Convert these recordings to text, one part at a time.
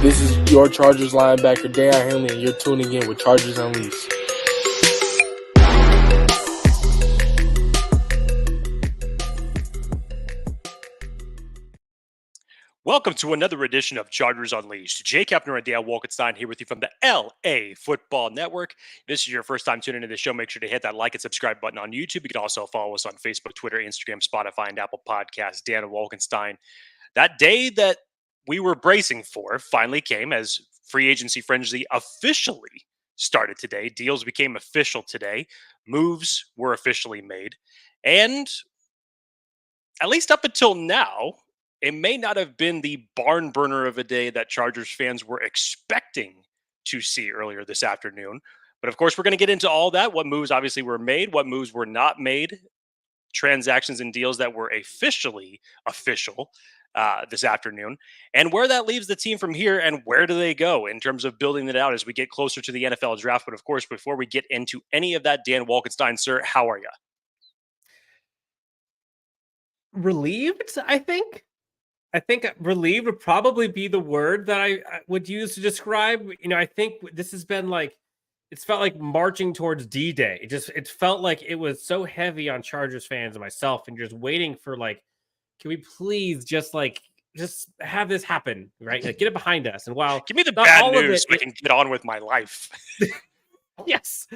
This is your Chargers linebacker, Daiyan Henley, and you're tuning in with Chargers Unleashed. Welcome to another edition of Chargers Unleashed. Jake Hefner and Daiyan Wolkenstein here with you from the LAFB Network. If this is your first time tuning into the show, make sure to hit that like and subscribe button on YouTube. You can also follow us on Facebook, Twitter, Instagram, Spotify, and Apple Podcasts. Daiyan Wolkenstein. That day that we were bracing for finally came as free agency frenzy officially started today. Deals became official today. Moves were officially made. And at least up until now, it may not have been the barn burner of a day that Chargers fans were expecting to see earlier this afternoon. But of course, we're going to get into all that. What moves obviously were made, what moves were not made, transactions and deals that were officially official this afternoon, and where that leaves the team from here and where do they go in terms of building it out as we get closer to the NFL draft. But of course, before we get into any of that, Daiyan Wolkenstein, sir, how are you? Relieved, I think. I think relieved would probably be the word that I would use to describe. You know, I think this has been like, it's felt like marching towards D-Day. It felt like it was so heavy on Chargers fans and myself, and just waiting for like, can we please just have this happen, right? Like, get it behind us. And while give me the bad news so I can get on with my life. yes.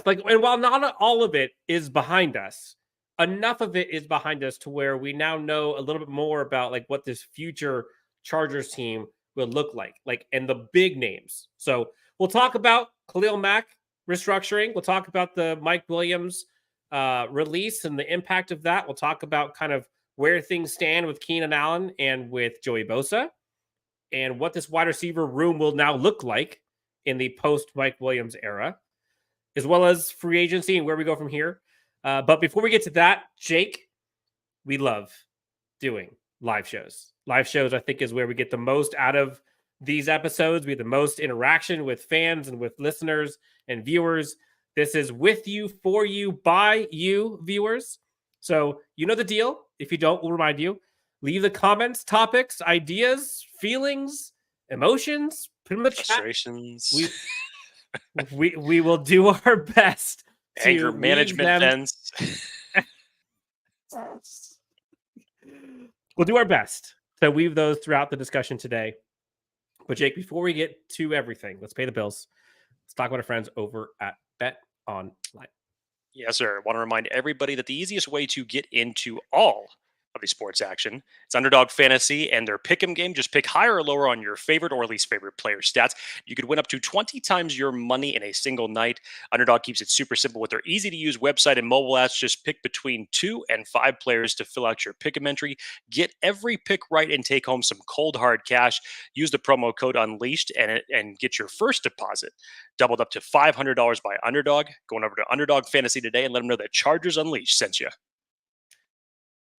Like, and while not all of it is behind us, enough of it is behind us to where we now know a little bit more about like what this future Chargers team will look like, and the big names. So we'll talk about Khalil Mack restructuring. We'll talk about the Mike Williams release and the impact of that. We'll talk about kind of where things stand with Keenan Allen and with Joey Bosa, and what this wide receiver room will now look like in the post Mike Williams era, as well as free agency and where we go from here. But before we get to that, Jake, we love doing live shows. Live shows, I think, is where we get the most out of these episodes. We have the most interaction with fans and with listeners and viewers. This is with you, for you, by you, viewers. So you know the deal. If you don't, we'll remind you. Leave the comments, topics, ideas, feelings, emotions, put them in the chat. Frustrations. We will do our best. Anger management fence. We'll do our best to weave those throughout the discussion today. But Jake, before we get to everything, let's pay the bills. Let's talk about our friends over at Bet Online. Yes, sir. I want to remind everybody that the easiest way to get into all of the sports action, it's Underdog Fantasy and their pick'em game. Just pick higher or lower on your favorite or least favorite player stats. You could win up to 20 times your money in a single night. Underdog keeps it super simple with their easy-to-use website and mobile apps. Just pick between 2 and 5 players to fill out your pick'em entry. Get every pick right and take home some cold hard cash. Use the promo code Unleashed and get your first deposit doubled up to $500 by Underdog. Going over to Underdog Fantasy today and let them know that Chargers Unleashed sent you.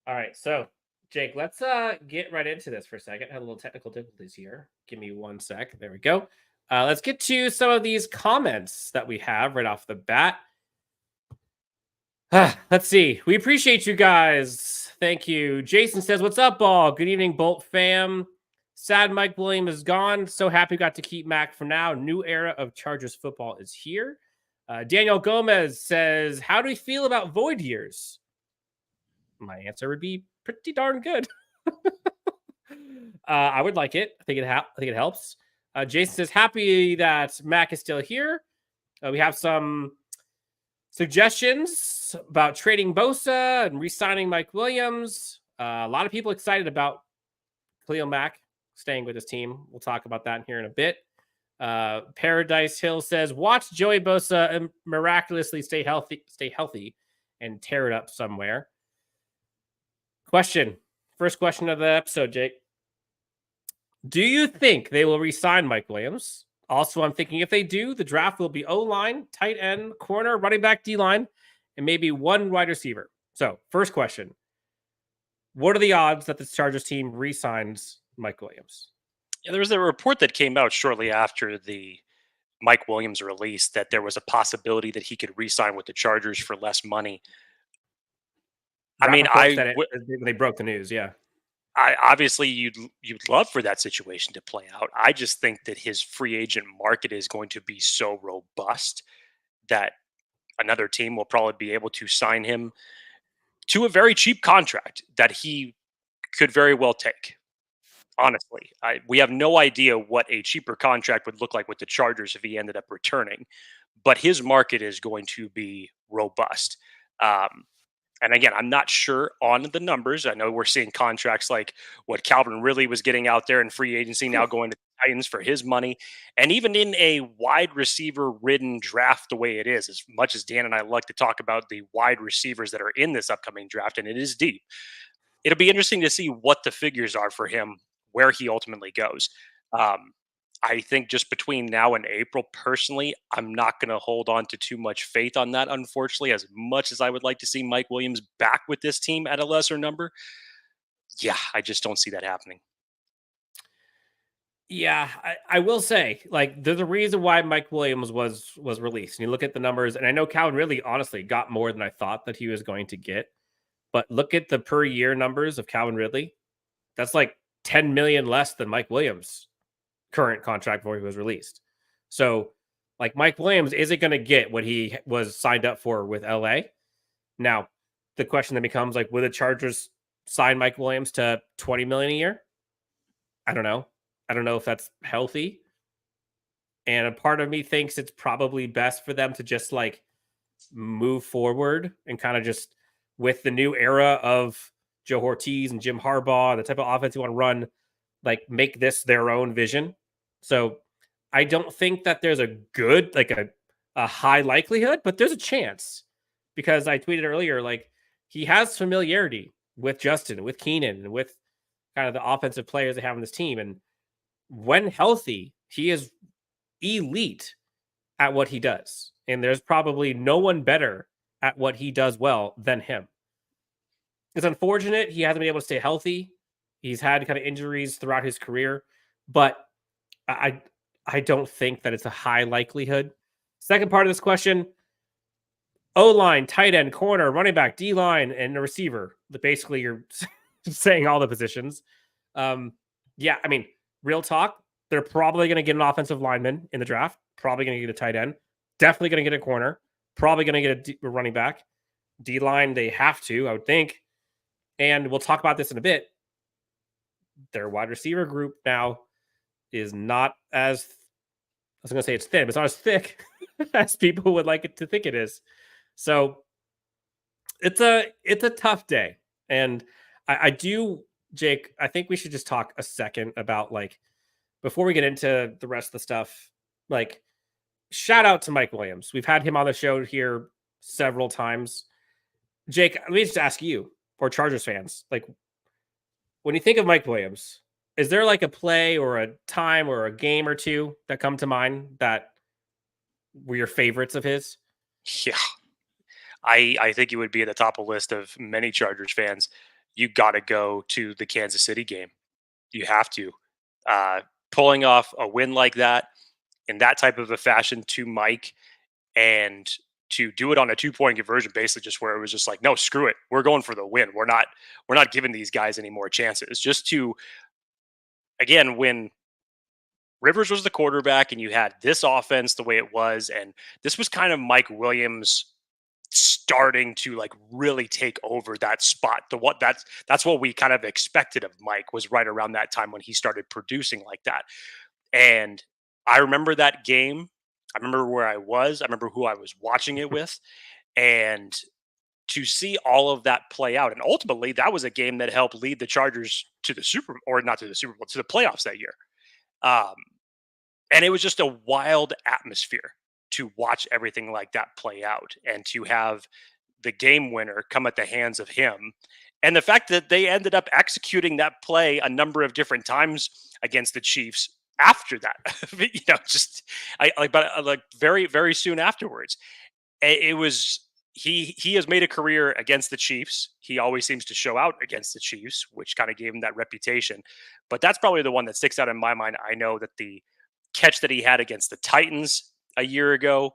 All right, so Jake, let's get right into this for a second. I had a little technical difficulties here. Give me 1 sec. There we go. Let's get to some of these comments that we have right off the bat. Let's see. We appreciate you guys. Thank you. Jason says, "What's up, Ball? Good evening, Bolt fam. Sad Mike Williams is gone. So happy we got to keep Mack for now. New era of Chargers football is here." Daniel Gomez says, "How do we feel about void years?" My answer would be pretty darn good. I would like it. I think it helps. Jason says, "Happy that Mack is still here." We have some suggestions about trading Bosa and re-signing Mike Williams. A lot of people excited about Khalil Mack staying with his team. We'll talk about that here in a bit. Paradise Hill says, "Watch Joey Bosa miraculously stay healthy and tear it up somewhere." First question of the episode, Jake. Do you think they will re-sign Mike Williams? Also, I'm thinking if they do, the draft will be O-line, tight end, corner, running back, D-line, and maybe one wide receiver. So, first question. What are the odds that the Chargers team re-signs Mike Williams? Yeah, there was a report that came out shortly after the Mike Williams release that there was a possibility that he could re-sign with the Chargers for less money. They broke the news, yeah. Obviously you'd love for that situation to play out. I just think that his free agent market is going to be so robust that another team will probably be able to sign him to a very cheap contract that he could very well take. Honestly, we have no idea what a cheaper contract would look like with the Chargers if he ended up returning, but his market is going to be robust. Um, and again, I'm not sure on the numbers. I know we're seeing contracts like what Calvin Ridley was getting out there in free agency now going to the Titans for his money. And even in a wide receiver ridden draft the way it is, as much as Dan and I like to talk about the wide receivers that are in this upcoming draft, and it is deep, it'll be interesting to see what the figures are for him, where he ultimately goes. Um, I think just between now and April, personally, I'm not going to hold on to too much faith on that, unfortunately, as much as I would like to see Mike Williams back with this team at a lesser number. Yeah, I just don't see that happening. Yeah, I will say, like, there's a reason why Mike Williams was released. And you look at the numbers, and I know Calvin really honestly got more than I thought that he was going to get. But look at the per year numbers of Calvin Ridley. That's like 10 million less than Mike Williams' current contract before he was released. So, like, Mike Williams isn't going to get what he was signed up for with LA. Now, the question then becomes, like, will the Chargers sign Mike Williams to 20 million a year? I don't know. I don't know if that's healthy. And a part of me thinks it's probably best for them to just like move forward and kind of just with the new era of Joe Ortiz and Jim Harbaugh, the type of offense you want to run, like make this their own vision. So I don't think that there's a good, like a high likelihood, but there's a chance because I tweeted earlier, like he has familiarity with Justin, with Keenan, and with kind of the offensive players they have on this team. And when healthy, he is elite at what he does. And there's probably no one better at what he does well than him. It's unfortunate he hasn't been able to stay healthy. He's had kind of injuries throughout his career, but I don't think that it's a high likelihood. Second part of this question, O-line, tight end, corner, running back, D-line, and a receiver. Basically, you're saying all the positions. Yeah, I mean, real talk, they're probably going to get an offensive lineman in the draft, probably going to get a tight end, definitely going to get a corner, probably going to get a running back. D-line, they have to, I would think. And we'll talk about this in a bit. Their wide receiver group now is not as, I was going to say it's thin, but it's not as thick as people would like it to think it is. So it's a tough day. And I do, Jake, I think we should just talk a second about like, before we get into the rest of the stuff, like shout out to Mike Williams. We've had him on the show here several times. Jake, let me just ask you, or Chargers fans, like when you think of Mike Williams, is there like a play or a time or a game or two that come to mind that were your favorites of his? Yeah, I think it would be at the top of the list of many Chargers fans. You got to go to the Kansas City game. You have to. Pulling off a win like that in that type of a fashion to Mike and to do it on a 2-point conversion, basically just where it was just like, no, screw it. We're going for the win. We're not giving these guys any more chances. Just to, again, when Rivers was the quarterback and you had this offense the way it was, and this was kind of Mike Williams starting to like really take over that spot. That's what we kind of expected of Mike, was right around that time when he started producing like that. And I remember that game. I remember where I was. I remember who I was watching it with. And to see all of that play out. And ultimately, that was a game that helped lead the Chargers to the not to the Super Bowl, to the playoffs that year. And it was just a wild atmosphere to watch everything like that play out and to have the game winner come at the hands of him. And the fact that they ended up executing that play a number of different times against the Chiefs after that, just very, very soon afterwards. It was, he has made a career against the Chiefs. He always seems to show out against the Chiefs, which kind of gave him that reputation. But that's probably the one that sticks out in my mind. I know that the catch that he had against the Titans a year ago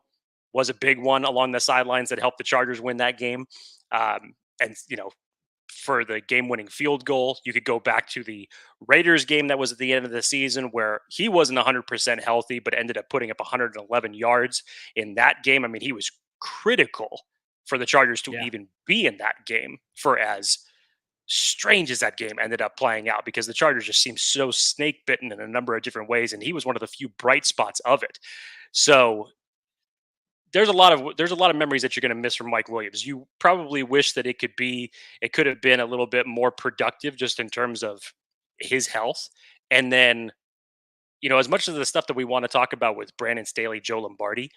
was a big one along the sidelines that helped the Chargers win that game. And for the game-winning field goal. You could go back to the Raiders game that was at the end of the season where he wasn't 100% healthy, but ended up putting up 111 yards in that game. I mean, he was critical for the Chargers to even be in that game, for as strange as that game ended up playing out, because the Chargers just seemed so snake bitten in a number of different ways, and he was one of the few bright spots of it. So there's a lot of memories that you're going to miss from Mike Williams. You probably wish that it could have been a little bit more productive just in terms of his health. And then, as much of the stuff that we want to talk about with Brandon Staley, Joe Lombardi,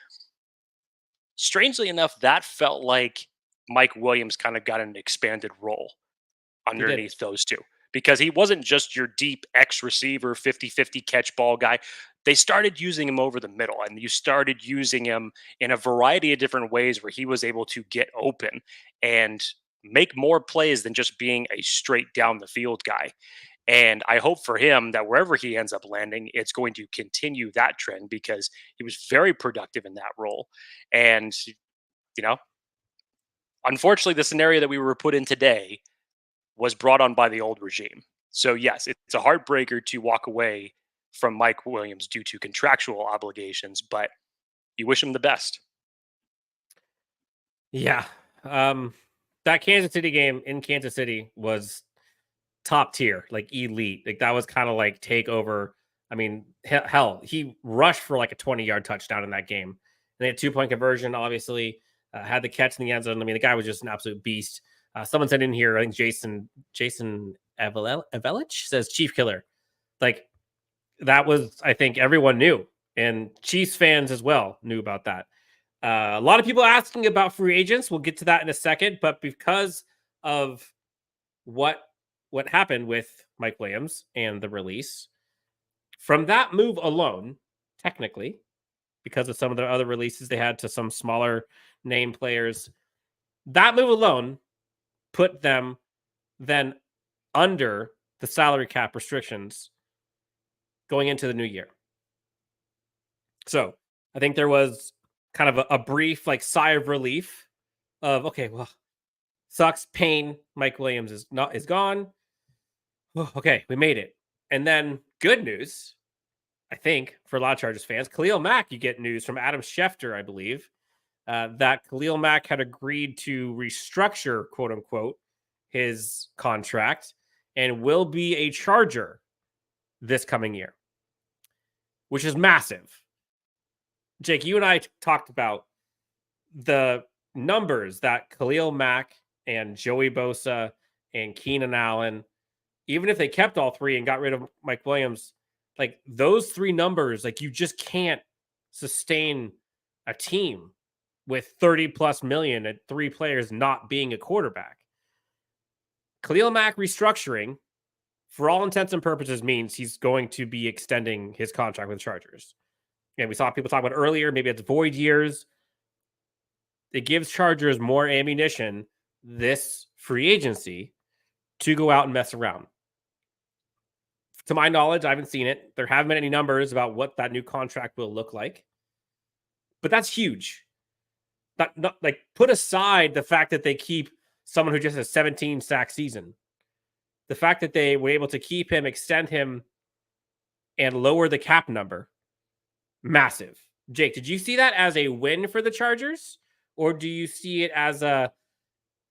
strangely enough, that felt like Mike Williams kind of got an expanded role underneath those two, because he wasn't just your deep X receiver, 50-50 catch ball guy. They started using him over the middle, and you started using him in a variety of different ways where he was able to get open and make more plays than just being a straight down the field guy. And I hope for him that wherever he ends up landing, it's going to continue that trend, because he was very productive in that role. And, unfortunately, the scenario that we were put in today was brought on by the old regime. So yes, it's a heartbreaker to walk away from Mike Williams due to contractual obligations, but you wish him the best. Yeah. That Kansas City game in Kansas City was top tier, like elite. Like that was kind of like take over. I mean, hell, he rushed for like a 20-yard touchdown in that game. And they had 2-point conversion, obviously, had the catch in the end zone. I mean, the guy was just an absolute beast. Someone said in here, I think Jason Evelich says Chief Killer. Like that was, I think everyone knew, and Chiefs fans as well knew about that. A lot of people asking about free agents. We'll get to that in a second, but because of what happened with Mike Williams and the release from that move alone, technically, because of some of the other releases they had to some smaller name players, that move alone put them then under the salary cap restrictions going into the new year. So I think there was kind of a brief like sigh of relief of, okay, well, sucks, pain. Mike Williams is gone. Oh, okay, we made it. And then good news, I think, for a lot of Chargers fans, Khalil Mack, you get news from Adam Schefter, I believe, that Khalil Mack had agreed to restructure, quote unquote, his contract and will be a Charger this coming year, which is massive. Jake, you and I talked about the numbers that Khalil Mack and Joey Bosa and Keenan Allen, even if they kept all three and got rid of Mike Williams, like those three numbers, like you just can't sustain a team with 30 plus million and three players not being a quarterback. Khalil Mack restructuring, for all intents and purposes, means he's going to be extending his contract with the Chargers. And we saw people talk about earlier, maybe it's void years. It gives Chargers more ammunition this free agency to go out and mess around. To my knowledge, I haven't seen it. There haven't been any numbers about what that new contract will look like. But that's huge. Not like, put aside the fact that they keep someone who just has 17 sack season. The fact that they were able to keep him, extend him, and lower the cap number. Massive. Jake, did you see that as a win for the Chargers? Or do you see it as a,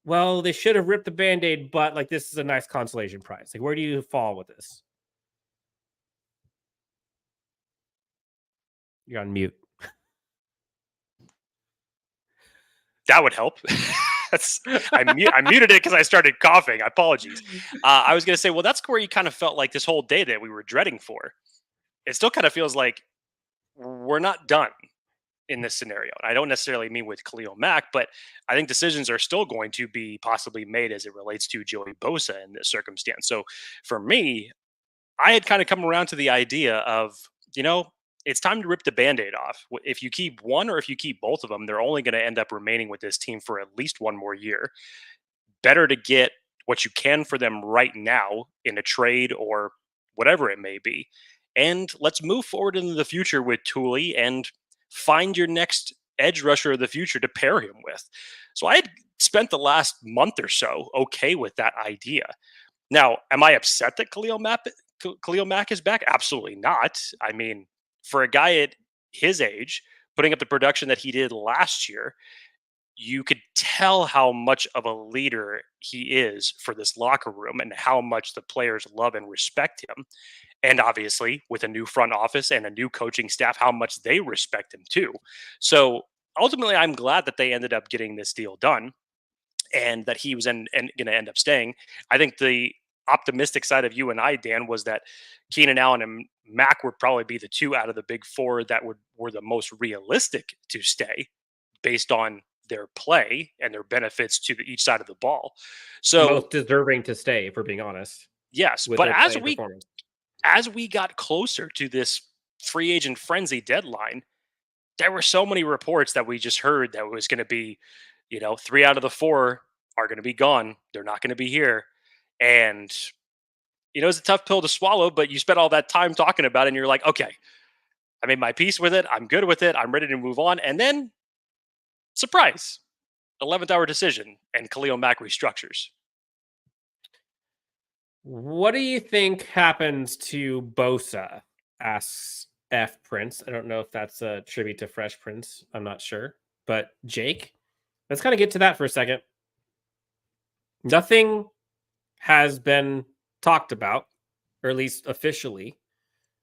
well, they should have ripped the Band-Aid, but like this is a nice consolation prize? Like, where do you fall with this? You're on mute. That would help. I muted it because I started coughing. Apologies. I was going to say, well, that's where you kind of felt like this whole day that we were dreading for. It still kind of feels like we're not done in this scenario. I don't necessarily mean with Khalil Mack, but I think decisions are still going to be possibly made as it relates to Joey Bosa in this circumstance. So for me, I had kind of come around to the idea of, it's time to rip the Band-Aid off. If you keep one or if you keep both of them, they're only going to end up remaining with this team for at least one more year. Better to get what you can for them right now in a trade or whatever it may be. And let's move forward into the future with Tuli and find your next edge rusher of the future to pair him with. So I had spent the last month or so okay with that idea. Now, am I upset that Khalil Mack is back? Absolutely not. I mean, for a guy at his age, putting up the production that he did last year, you could tell how much of a leader he is for this locker room and how much the players love and respect him. And obviously, with a new front office and a new coaching staff, how much they respect him too. So ultimately, I'm glad that they ended up getting this deal done and that he was going to end up staying. I think the optimistic side of you and I, Dan, was that Keenan Allen and Mack would probably be the two out of the big four that were the most realistic to stay based on their play and their benefits to each side of the ball. So Most deserving to stay, if we're being honest. yes, With but their play and performance. as we got closer to this free agent frenzy deadline, there were so many reports that we just heard that it was going to be, 3 out of the 4 are going to be gone. They're not going to be here. And, it's a tough pill to swallow, but you spent all that time talking about it and you're like, okay, I made my peace with it. I'm good with it. I'm ready to move on. And then, surprise, 11th hour decision and Khalil Mack restructures. What do you think happens to Bosa? Asks F Prince. I don't know if that's a tribute to Fresh Prince. I'm not sure. But Jake, let's kind of get to that for a second. Nothing has been talked about, or at least officially,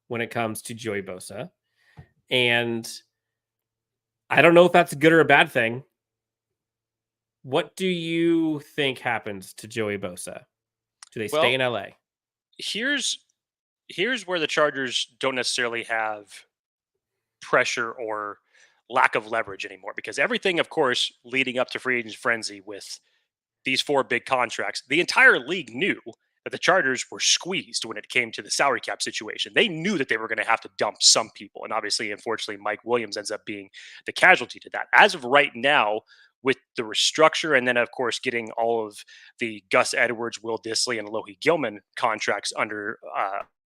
when it comes to Joey Bosa. And I don't know if that's a good or a bad thing. What do you think happens to Joey Bosa? Do they stay in LA? Here's where the Chargers don't necessarily have pressure or lack of leverage anymore, because everything, of course, leading up to free agent frenzy with these 4 big contracts, the entire league knew that the Chargers were squeezed when it came to the salary cap situation. They knew that they were going to have to dump some people. And obviously, unfortunately, Mike Williams ends up being the casualty to that. As of right now, with the restructure, and then, of course, getting all of the Gus Edwards, Will Dissly, and Lohi Gilman contracts under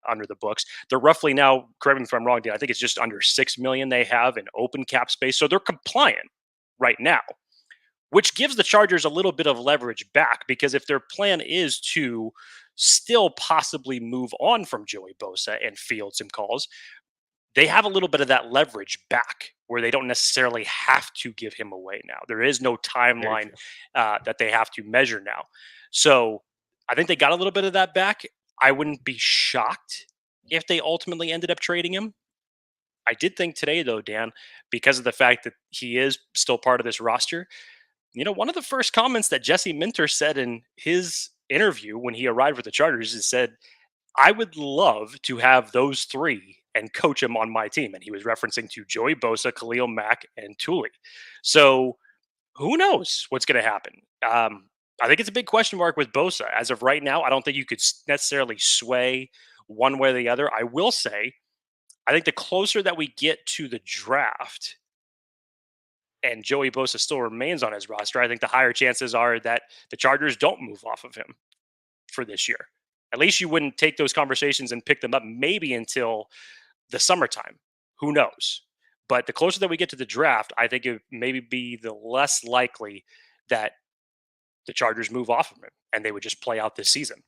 the books, they're roughly now, correct me if I'm wrong, Dan, I think it's just under $6 million they have in open cap space. So they're compliant right now, which gives the Chargers a little bit of leverage back, because if their plan is to still possibly move on from Joey Bosa and field some calls, they have a little bit of that leverage back where they don't necessarily have to give him away now. There is no timeline that they have to measure now. So I think they got a little bit of that back. I wouldn't be shocked if they ultimately ended up trading him. I did think today, though, Dan, because of the fact that he is still part of this roster, one of the first comments that Jesse Minter said in his interview when he arrived with the Chargers is said, I would love to have those 3 and coach him on my team. And he was referencing to Joey Bosa, Khalil Mack, and Tuli. So who knows what's going to happen? I think it's a big question mark with Bosa. As of right now, I don't think you could necessarily sway one way or the other. I will say, I think the closer that we get to the draft and Joey Bosa still remains on his roster, I think the higher chances are that the Chargers don't move off of him for this year. At least you wouldn't take those conversations and pick them up maybe until the summertime. Who knows? But the closer that we get to the draft, I think it maybe be the less likely that the Chargers move off of him and they would just play out this season.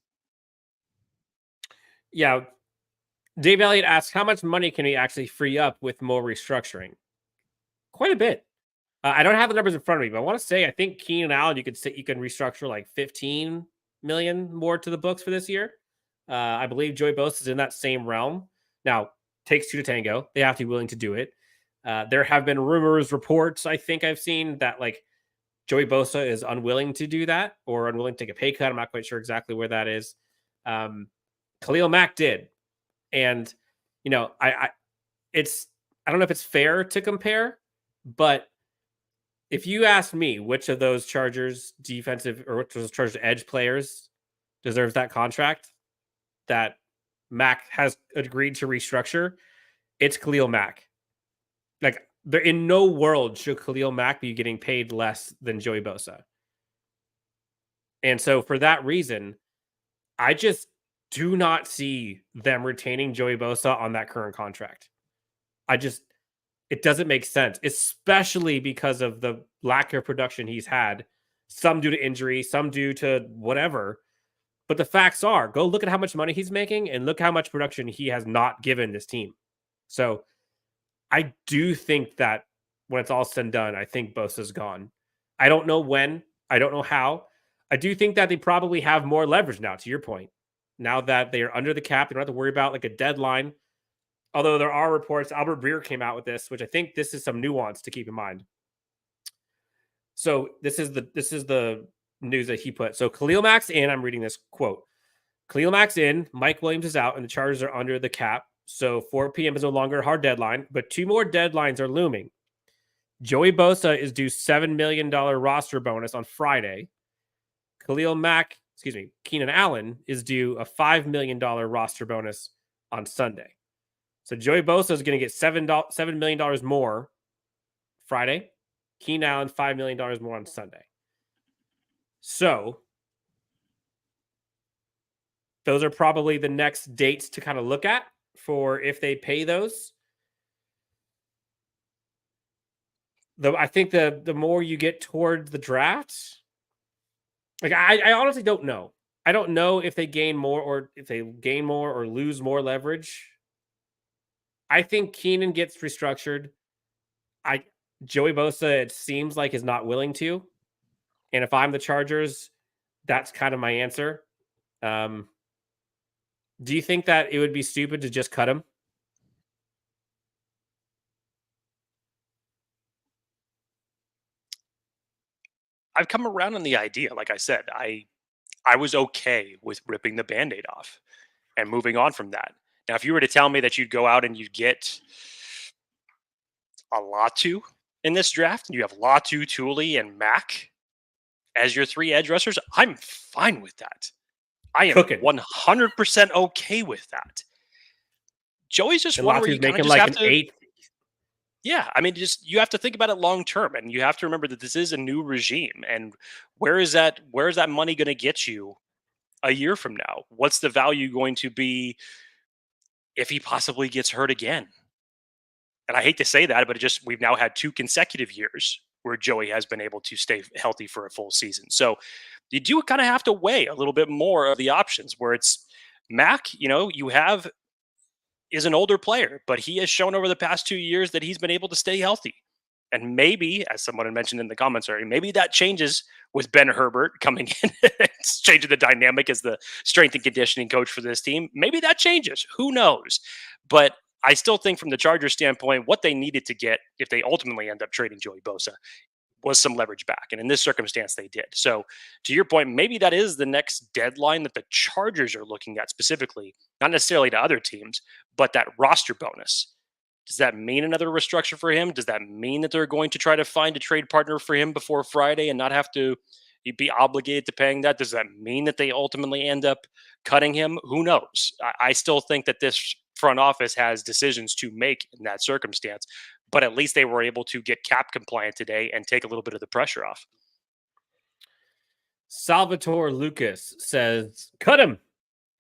Yeah. Dave Elliott asks, how much money can we actually free up with more restructuring? Quite a bit. I don't have the numbers in front of me, but I want to say, I think Keenan Allen, you can restructure like 15 million more to the books for this year. I believe Joey Bosa is in that same realm. Now, takes 2 to tango. They have to be willing to do it. There have been reports, I think I've seen that like Joey Bosa is unwilling to do that or unwilling to take a pay cut. I'm not quite sure exactly where that is. Khalil Mack did. And, I don't know if it's fair to compare, but if you ask me which of those Chargers defensive or which of those Chargers edge players deserves that contract that Mack has agreed to restructure, it's Khalil Mack. Like, there in no world should Khalil Mack be getting paid less than Joey Bosa. And so for that reason, I just do not see them retaining Joey Bosa on that current contract. It doesn't make sense, especially because of the lack of production he's had Some due to injury, some due to whatever. But the facts are, go look at how much money he's making and look how much production he has not given this team. So I do think that when it's all said and done, I think Bosa's gone. I don't know when. I don't know how. I do think that they probably have more leverage now, to your point. Now that they are under the cap, they don't have to worry about like a deadline. Although there are reports, Albert Breer came out with this, which I think this is some nuance to keep in mind. So this is the news that he put. So Khalil Mack's in. I'm reading this quote. Khalil Mack's in. Mike Williams is out, and the Chargers are under the cap. So 4 p.m. is no longer a hard deadline, but 2 more deadlines are looming. Joey Bosa is due $7 million roster bonus on Friday. Keenan Allen is due a $5 million roster bonus on Sunday. So Joey Bosa is going to get $7 million more Friday. Keenan Allen, $5 million more on Sunday. So those are probably the next dates to kind of look at for if they pay those. Though I think the more you get towards the draft, like I honestly don't know. I don't know if they gain more or lose more leverage. I think Keenan gets restructured. Joey Bosa, it seems like, is not willing to. And if I'm the Chargers, that's kind of my answer. Do you think that it would be stupid to just cut him? I've come around on the idea. Like I said, I was okay with ripping the Band-Aid off and moving on from that. Now, if you were to tell me that you'd go out and you'd get a Latu in this draft, and you have Latu, Tuli, and Mack as your 3 edge rushers, I'm fine with that. I am 100% okay with that. Joey's just one where you kind of just have to... 8. Yeah, I mean, you have to think about it long term, and you have to remember that this is a new regime. And where is that money going to get you a year from now? What's the value going to be if he possibly gets hurt again? And I hate to say that, but we've now had 2 consecutive years where Joey has been able to stay healthy for a full season. So you do kind of have to weigh a little bit more of the options. Where it's Mack, is an older player, but he has shown over the past 2 years that he's been able to stay healthy. And maybe, as someone had mentioned in the commentary, maybe that changes with Ben Herbert coming in. It's changing the dynamic as the strength and conditioning coach for this team. Maybe that changes. Who knows? But I still think from the Chargers standpoint, what they needed to get, if they ultimately end up trading Joey Bosa, was some leverage back. And in this circumstance, they did. So to your point, maybe that is the next deadline that the Chargers are looking at specifically, not necessarily to other teams, but that roster bonus. Does that mean another restructure for him? Does that mean that they're going to try to find a trade partner for him before Friday and not have to be obligated to paying that? Does that mean that they ultimately end up cutting him? Who knows? I still think that this front office has decisions to make in that circumstance, but at least they were able to get cap compliant today and take a little bit of the pressure off. Salvatore Lucas says, cut him.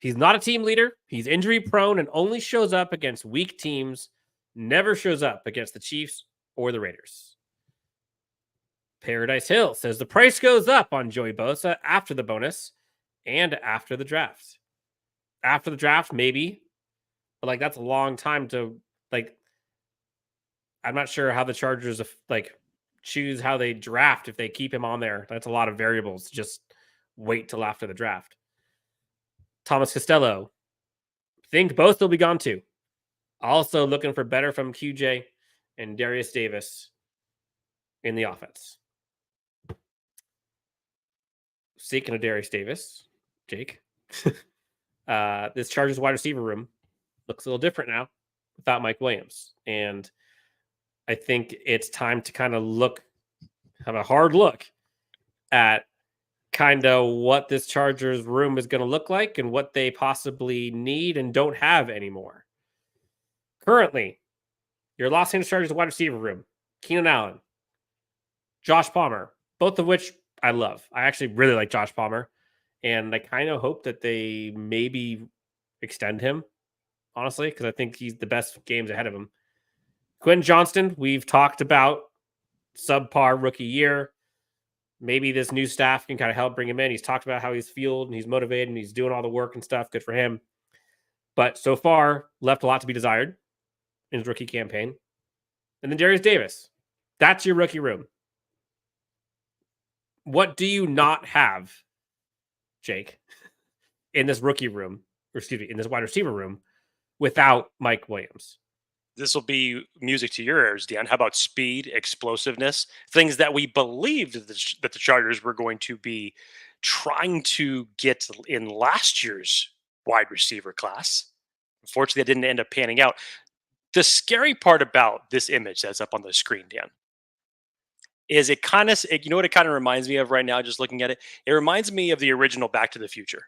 He's not a team leader. He's injury prone and only shows up against weak teams, never shows up against the Chiefs or the Raiders. Paradise Hill says the price goes up on Joey Bosa after the bonus and after the draft. After the draft, maybe. But that's a long time to I'm not sure how the Chargers choose how they draft if they keep him on there. That's a lot of variables. Just wait till after the draft. Thomas Costello, think both will be gone too. Also looking for better from QJ and Darius Davis in the offense. Speaking of Darius Davis, Jake, this Chargers wide receiver room looks a little different now without Mike Williams. And I think it's time to kind of have a hard look at kind of what this Chargers room is going to look like and what they possibly need and don't have anymore. Currently, your Los Angeles Chargers wide receiver room, Keenan Allen, Josh Palmer, both of which I love. I actually really like Josh Palmer, and I kind of hope that they maybe extend him, honestly, because I think he's the best games ahead of him. Quentin Johnston, we've talked about subpar rookie year. Maybe this new staff can kind of help bring him in. He's talked about how he's fueled and he's motivated and he's doing all the work and stuff. Good for him. But so far, left a lot to be desired in his rookie campaign. And then Darius Davis. That's your rookie room. What do you not have, Jake, in this rookie room, or excuse me, in this wide receiver room without Mike Williams? This will be music to your ears, Dan. How about speed, explosiveness, things that we believed that the Chargers were going to be trying to get in last year's wide receiver class. Unfortunately, that didn't end up panning out. The scary part about this image that's up on the screen, Dan, is it kind of, you know what it kind of reminds me of right now, just looking at it? It reminds me of the original Back to the Future.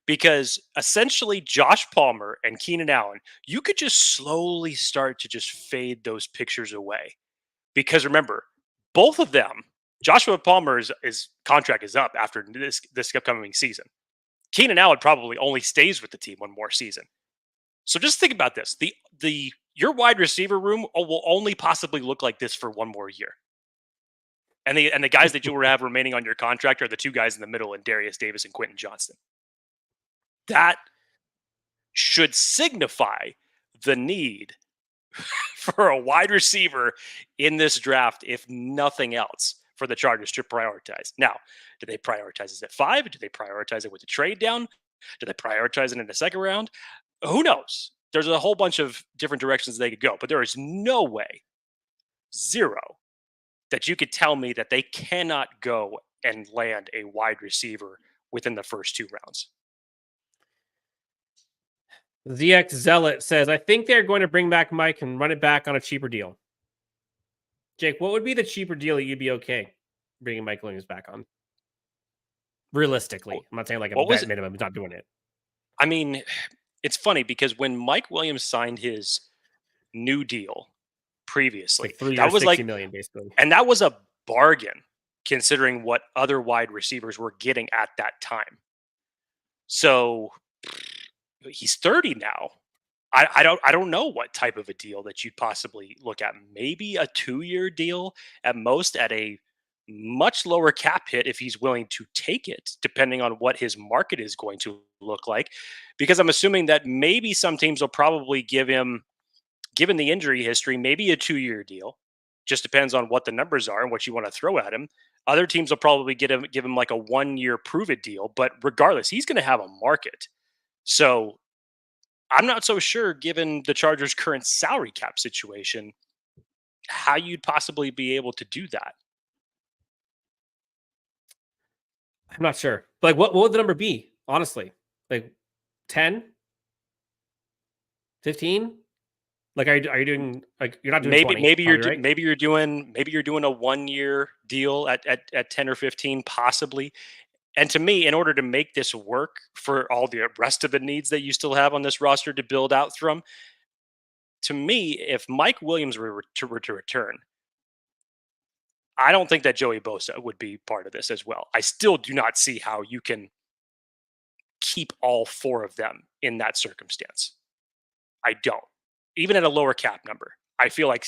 Because essentially Josh Palmer and Keenan Allen, you could just slowly start to just fade those pictures away. Because remember, both of them, Joshua Palmer's contract is up after this upcoming season. Keenan Allen probably only stays with the team one more season. So just think about this. Your wide receiver room will only possibly look like this for one more year. And the guys that you will have remaining on your contract are the two guys in the middle, and Darius Davis and Quentin Johnston. That should signify the need for a wide receiver in this draft, if nothing else, for the Chargers to prioritize. Now, do they prioritize this at 5? Do they prioritize it with the trade down? Do they prioritize it in the second round? Who knows? There's a whole bunch of different directions they could go, but there is no way, zero, that you could tell me that they cannot go and land a wide receiver within the first 2 rounds. ZX Zealot says, I think they're going to bring back Mike and run it back on a cheaper deal. Jake, what would be the cheaper deal that you'd be okay bringing Mike Williams back on? Realistically. I'm not saying like a vet minimum. He's not doing it. I mean, it's funny because when Mike Williams signed his new deal previously, like 3 years, that was $60 million basically. And that was a bargain considering what other wide receivers were getting at that time. So he's 30 now. I don't know what type of a deal that you'd possibly look at. Maybe a 2-year deal at most, at a much lower cap hit if he's willing to take it, depending on what his market is going to look like. Because I'm assuming that maybe some teams will probably give him, given the injury history, maybe a 2-year deal. Just depends on what the numbers are and what you want to throw at him. Other teams will probably give him like a 1-year prove it deal. But regardless, he's going to have a market. So I'm not so sure, given the Chargers' current salary cap situation, how you'd possibly be able to do that. I'm not sure. Like, what would the number be? Honestly, like 10, 15. Like, are you doing like you're not doing maybe 20, maybe probably, you're right? maybe you're doing a 1-year deal at 10 or 15 possibly. And to me, in order to make this work for all the rest of the needs that you still have on this roster to build out from, to me, if Mike Williams were to return, I don't think that Joey Bosa would be part of this as well. I still do not see how you can keep all 4 of them in that circumstance. I don't. Even at a lower cap number. I feel like,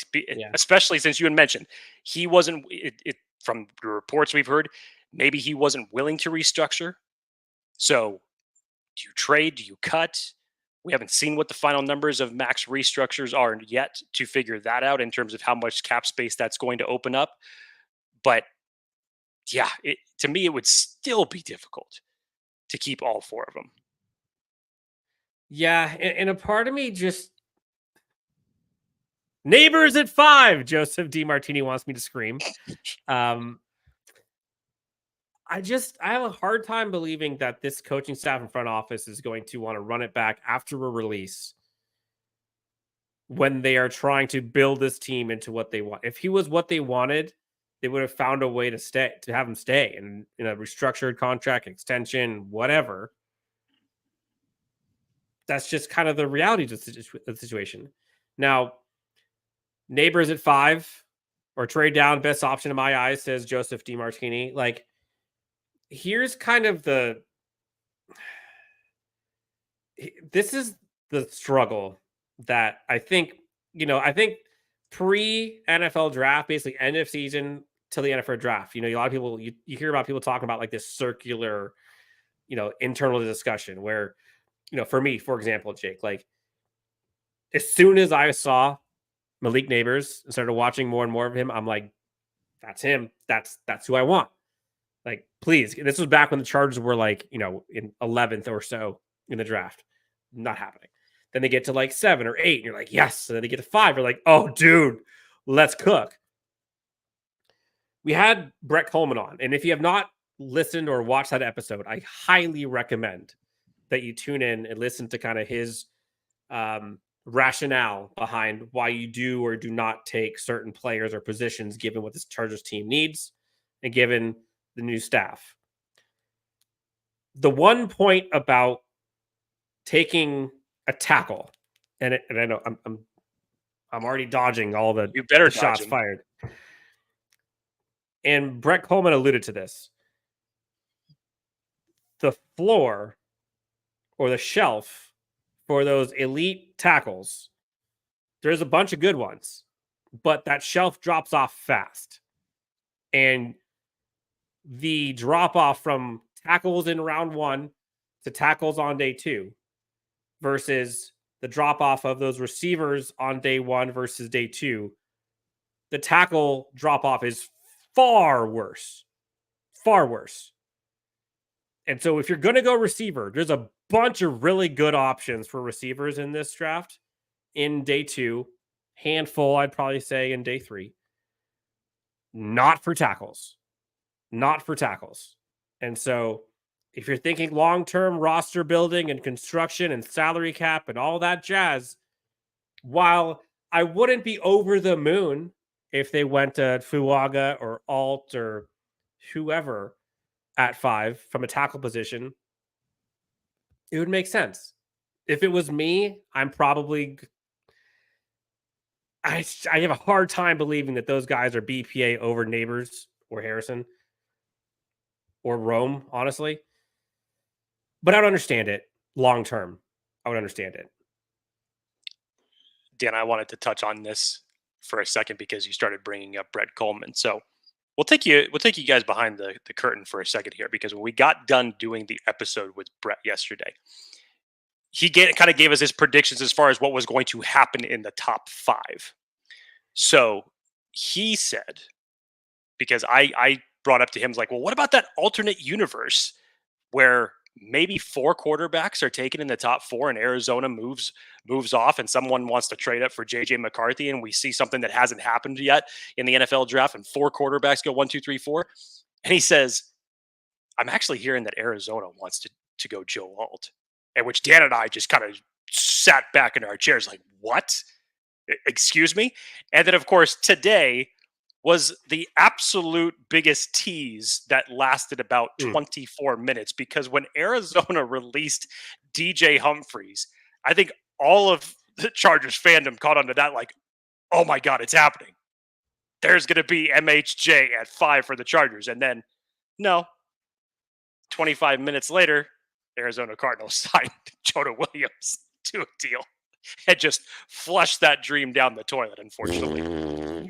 especially since you had mentioned, he wasn't, from the reports we've heard, maybe he wasn't willing to restructure. So do you trade? Do you cut? We haven't seen what the final numbers of Mack's restructures are yet to figure that out in terms of how much cap space that's going to open up. But yeah, to me, it would still be difficult to keep all 4 of them. Yeah, and a part of me just... Neighbors at 5, Joseph DiMartini wants me to scream. I have a hard time believing that this coaching staff and front office is going to want to run it back after a release when they are trying to build this team into what they want. If he was what they wanted, they would have found a way to have him stay in a restructured contract, extension, whatever. That's just kind of the reality of the situation. Now, Neighbors at 5 or trade down, best option in my eyes, says Joseph DiMartini. Like, here's kind of this is the struggle that I think pre-NFL draft, basically end of season, till the NFL draft. A lot of people, you hear about people talking about like this circular, internal discussion where, for me, for example, Jake, like as soon as I saw Malik Neighbors and started watching more and more of him, I'm like, that's him. That's who I want. Like, please. This was back when the Chargers were like, in 11th or so in the draft. Not happening. Then they get to like 7 or 8, and you're like, yes. And then they get to 5. You're like, oh, dude, let's cook. We had Brett Coleman on. And if you have not listened or watched that episode, I highly recommend that you tune in and listen to kind of his rationale behind why you do or do not take certain players or positions given what this Chargers team needs and given the new staff. The one point about taking a tackle, and I know I'm already dodging all the, the shots fired. And Brett Coleman alluded to this. The floor or the shelf for those elite tackles, there's a bunch of good ones, but that shelf drops off fast. And the drop off from tackles in round 1 to tackles on day 2 versus the drop off of those receivers on day 1 versus day 2, the tackle drop off is far worse. Far worse. And so if you're going to go receiver, there's a bunch of really good options for receivers in this draft in day 2. Handful, I'd probably say, in day 3. Not for tackles. Not for tackles. And so if you're thinking long-term roster building and construction and salary cap and all that jazz, while I wouldn't be over the moon if they went to Fuaga or Alt or whoever at 5 from a tackle position, it would make sense. If it was me, I'm probably... I have a hard time believing that those guys are BPA over Neighbors or Harrison or Rome, honestly. But I would understand it long term. I would understand it. Dan, I wanted to touch on this for a second because you started bringing up Brett Coleman. So we'll take you guys behind the curtain for a second here, because when we got done doing the episode with Brett yesterday, he kind of gave us his predictions as far as what was going to happen in the top 5. So he said, because I brought up to him, like, well, what about that alternate universe where maybe 4 quarterbacks are taken in the top 4 and Arizona moves off and someone wants to trade up for JJ McCarthy, and we see something that hasn't happened yet in the NFL draft and 4 quarterbacks go 1, 2, 3, 4. And he says, I'm actually hearing that Arizona wants to go Joe Alt. At which Dan and I just kind of sat back in our chairs like, what? Excuse me? And then, of course, today was the absolute biggest tease that lasted about 24 minutes, because when Arizona released DJ Humphries, I think all of the Chargers fandom caught onto that like, oh my God, it's happening. There's going to be MHJ at 5 for the Chargers. And then, no, 25 minutes later, Arizona Cardinals signed Jonah Williams to a deal and just flushed that dream down the toilet, unfortunately.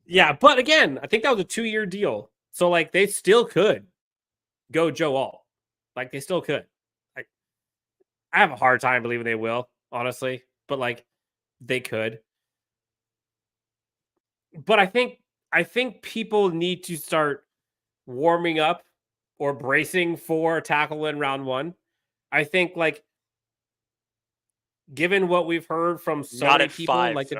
Yeah, but again, I think that was a 2-year deal. So, like, they still could go Joe Alt. Like, they still could. Like, I have a hard time believing they will, honestly. But, like, they could. But I think people need to start warming up or bracing for a tackle in round 1. I think, like, given what we've heard from so many people, 5, like,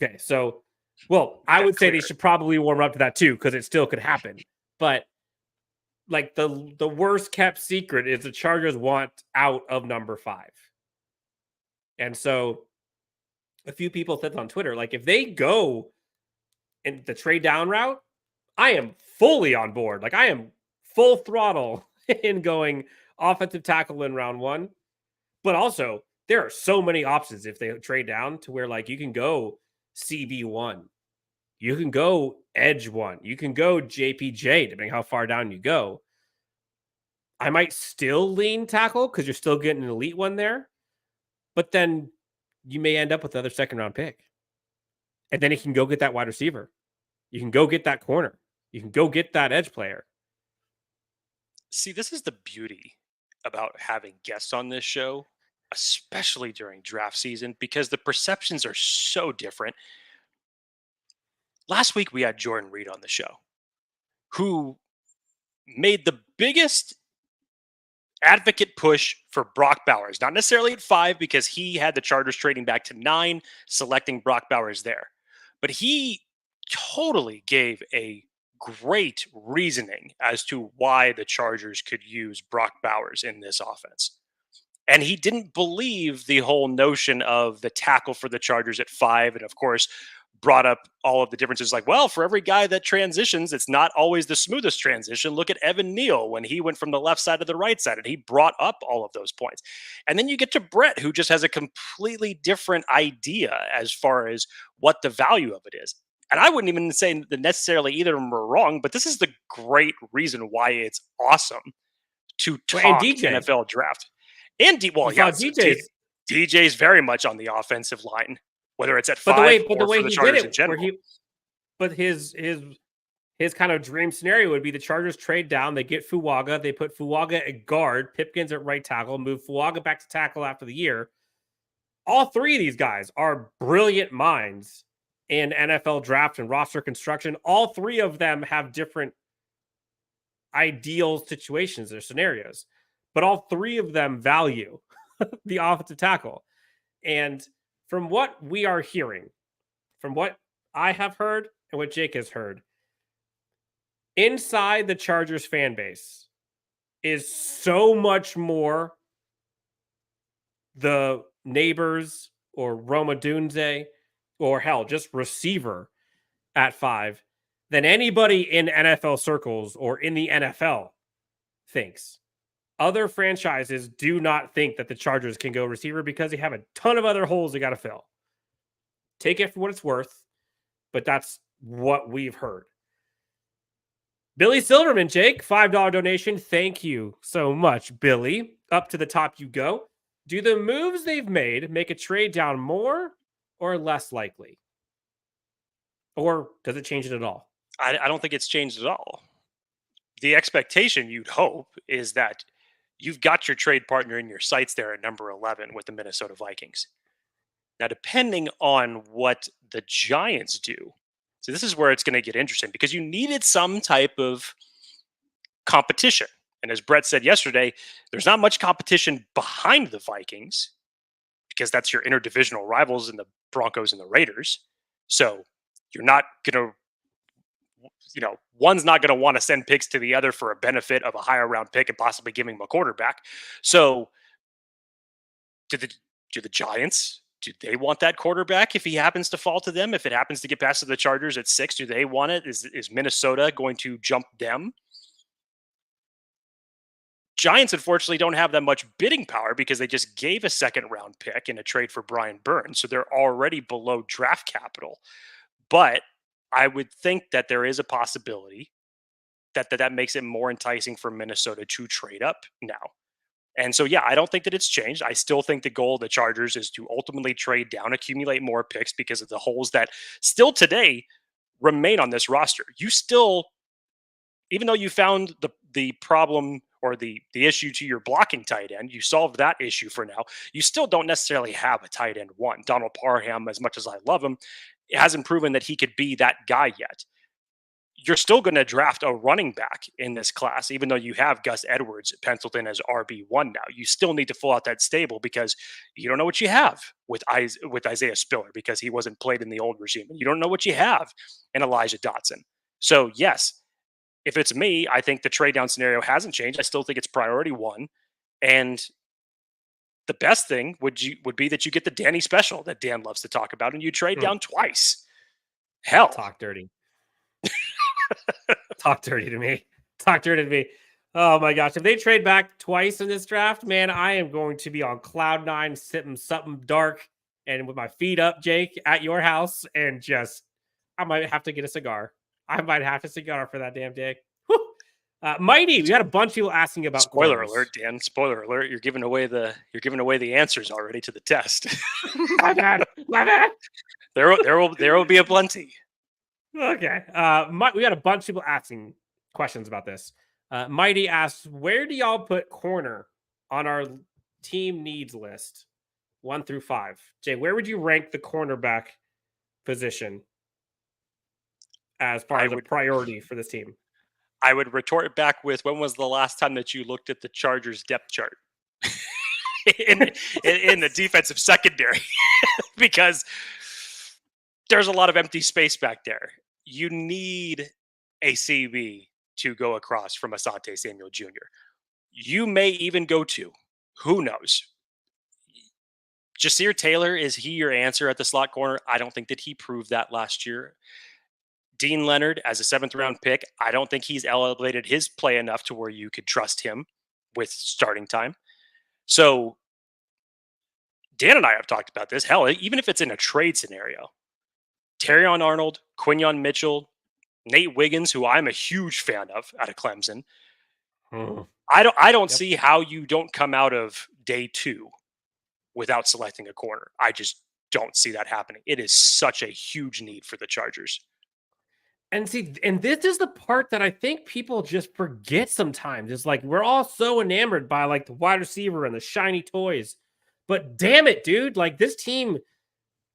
okay, so, well, I would say they should probably warm up to that too, because it still could happen. But, like, the worst kept secret is the Chargers want out of number 5. And so a few people said on Twitter, like, if they go in the trade down route, I am fully on board. Like, I am full throttle in going offensive tackle in round 1. But also, there are so many options if they trade down to where, like, you can go CB1. You can go edge 1. You can go JPJ, depending how far down you go. I might still lean tackle because you're still getting an elite one there. But then you may end up with another second-round pick. And then he can go get that wide receiver. You can go get that corner. You can go get that edge player. See, this is the beauty about having guests on this show, especially during draft season, because the perceptions are so different. Last week, we had Jordan Reed on the show, who made the biggest advocate push for Brock Bowers, not necessarily at 5 because he had the Chargers trading back to 9, selecting Brock Bowers there. But he totally gave a great reasoning as to why the Chargers could use Brock Bowers in this offense. And he didn't believe the whole notion of the tackle for the Chargers at 5. And of course, brought up all of the differences like, well, for every guy that transitions, it's not always the smoothest transition. Look at Evan Neal when he went from the left side to the right side, and he brought up all of those points. And then you get to Brett, who just has a completely different idea as far as what the value of it is. And I wouldn't even say that necessarily either of them are wrong, but this is the great reason why it's awesome to talk NFL draft. And DJ's very much on the offensive line, whether it's at 5 or the way for the Chargers in general. His kind of dream scenario would be the Chargers trade down, they get Fuaga, they put Fuaga at guard, Pipkins at right tackle, move Fuaga back to tackle after the year. All three of these guys are brilliant minds in NFL draft and roster construction. All three of them have different ideal situations or scenarios, but all three of them value the offensive tackle. And from what we are hearing, from what I have heard and what Jake has heard, inside the Chargers fan base is so much more the neighbors or Roma Dunze or hell, just receiver at 5 than anybody in NFL circles or in the NFL thinks. Other franchises do not think that the Chargers can go receiver because they have a ton of other holes they got to fill. Take it for what it's worth, but that's what we've heard. Billy Silverman, Jake, $5 donation. Thank you so much, Billy. Up to the top you go. Do the moves they've made make a trade down more or less likely? Or does it change it at all? I don't think it's changed at all. The expectation, you'd hope, is that you've got your trade partner in your sights there at number 11 with the Minnesota Vikings. Now, depending on what the Giants do, so this is where it's going to get interesting because you needed some type of competition. And as Brett said yesterday, there's not much competition behind the Vikings because that's your interdivisional rivals in the Broncos and the Raiders. So you're not going to, one's not going to want to send picks to the other for a benefit of a higher round pick and possibly giving him a quarterback. So do the Giants, do they want that quarterback if he happens to fall to them? If it happens to get past to the Chargers at 6, do they want it? Is Minnesota going to jump them? Giants, unfortunately, don't have that much bidding power because they just gave a second round pick in a trade for Brian Burns. So they're already below draft capital. But I would think that there is a possibility that makes it more enticing for Minnesota to trade up now. And so, yeah, I don't think that it's changed. I still think the goal of the Chargers is to ultimately trade down, accumulate more picks because of the holes that still today remain on this roster. You still, even though you found the problem or the issue to your blocking tight end, you solved that issue for now. You still don't necessarily have a tight end one. Donald Parham, as much as I love him, hasn't proven that he could be that guy yet. You're still going to draft a running back in this class, even though you have Gus Edwards penciled in as RB1 now. You still need to fill out that stable because you don't know what you have with Isaiah Spiller because he wasn't played in the old regime. You don't know what you have in Elijah Dotson. So, yes, if it's me, I think the trade down scenario hasn't changed. I still think it's priority 1. And the best thing would be that you get the Danny special that Dan loves to talk about and you trade down twice. Hell. Talk dirty. Talk dirty to me. Talk dirty to me. Oh my gosh. If they trade back twice in this draft, man, I am going to be on cloud 9, sipping something dark and with my feet up, Jake, at your house. And I might have to get a cigar. I might have a cigar for that damn day. Mighty, we got a bunch of people asking about spoiler alert, Dan. Spoiler alert! You're giving away the answers already to the test. My bad. There will be a plenty. Okay. We got a bunch of people asking questions about this. Mighty asks, where do y'all put corner on our team needs list? 1 through 5. Jay, where would you rank the cornerback position as far as a priority for this team? I would retort it back with, when was the last time that you looked at the Chargers depth chart in the defensive secondary? Because there's a lot of empty space back there. You need a CB to go across from Asante Samuel Jr. You may even go to, who knows? Jasir Taylor, is he your answer at the slot corner? I don't think that he proved that last year. Dean Leonard, as a 7th-round pick, I don't think he's elevated his play enough to where you could trust him with starting time. So Dan and I have talked about this. Hell, even if it's in a trade scenario, Terrion Arnold, Quinyon Mitchell, Nate Wiggins, who I'm a huge fan of out of Clemson. I don't see how you don't come out of day 2 without selecting a corner. I just don't see that happening. It is such a huge need for the Chargers. And see, and this is the part that I think people just forget sometimes. It's like we're all so enamored by like the wide receiver and the shiny toys. But damn it, dude, like this team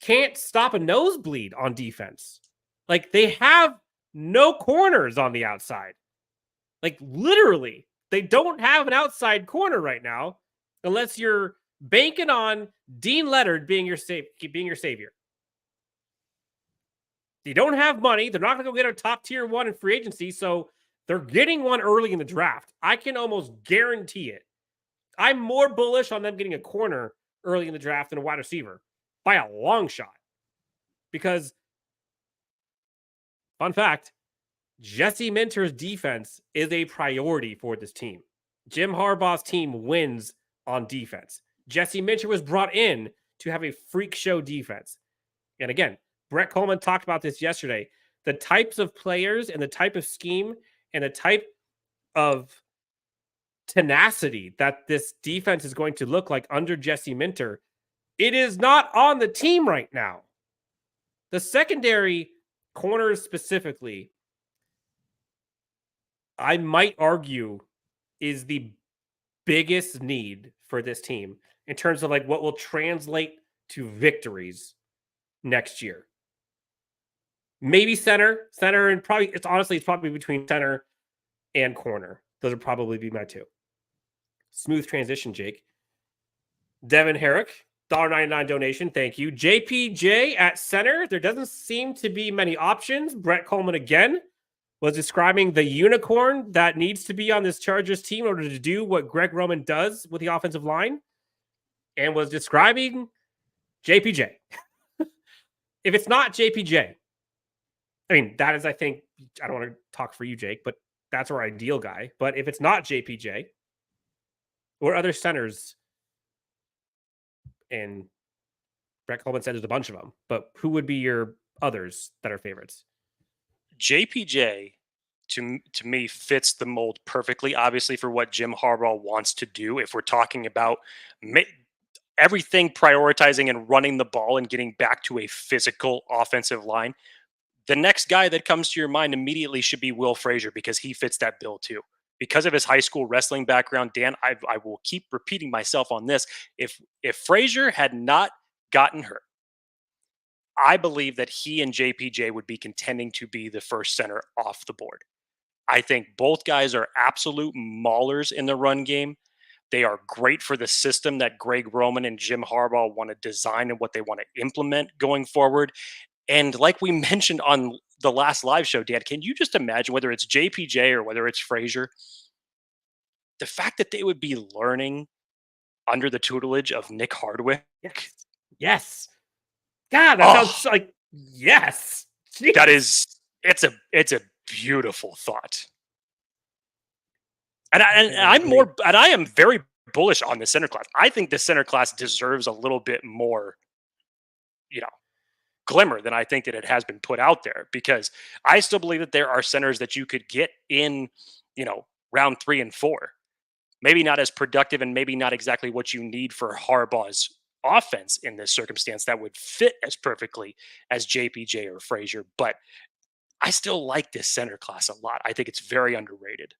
can't stop a nosebleed on defense. Like they have no corners on the outside. Like literally, they don't have an outside corner right now unless you're banking on Dean Leonard being your savior. They don't have money. They're not going to go get a top tier one in free agency, so they're getting one early in the draft. I can almost guarantee it. I'm more bullish on them getting a corner early in the draft than a wide receiver by a long shot. Because, fun fact, Jesse Minter's defense is a priority for this team. Jim Harbaugh's team wins on defense. Jesse Minter was brought in to have a freak show defense. And again, Brett Coleman talked about this yesterday. The types of players and the type of scheme and the type of tenacity that this defense is going to look like under Jesse Minter, it is not on the team right now. The secondary corners specifically, I might argue, is the biggest need for this team in terms of like what will translate to victories next year. Maybe center, and probably it's probably between center and corner. Those would probably be my two. Smooth transition, Jake. Devin Herrick, $1.99 donation. Thank you. JPJ at center. There doesn't seem to be many options. Brett Coleman again was describing the unicorn that needs to be on this Chargers team in order to do what Greg Roman does with the offensive line, and was describing JPJ. If it's not JPJ, I mean, that is, I think, I don't want to talk for you, Jake, but that's our ideal guy. But if it's not JPJ, or other centers, and Brett Coleman said there's a bunch of them, but who would be your others that are favorites? JPJ, to me, fits the mold perfectly, obviously, for what Jim Harbaugh wants to do. If we're talking about everything prioritizing and running the ball and getting back to a physical offensive line, the next guy that comes to your mind immediately should be Will Frazier, because he fits that bill too. Because of his high school wrestling background, Dan, I will keep repeating myself on this. If Frazier had not gotten hurt, I believe that he and JPJ would be contending to be the first center off the board. I think both guys are absolute maulers in the run game. They are great for the system that Greg Roman and Jim Harbaugh want to design and what they want to implement going forward. And like we mentioned on the last live show, Dan, can you just imagine, whether it's JPJ or whether it's Frazier, the fact that they would be learning under the tutelage of Nick Hardwick? Yes. God, that sounds like, yes. Jeez. That is, it's a beautiful thought. And I am very bullish on the center class. I think the center class deserves a little bit more, glimmer than I think that it has been put out there, because I still believe that there are centers that you could get in, round 3 and 4. Maybe not as productive and maybe not exactly what you need for Harbaugh's offense in this circumstance that would fit as perfectly as JPJ or Frazier. But I still like this center class a lot. I think it's very underrated.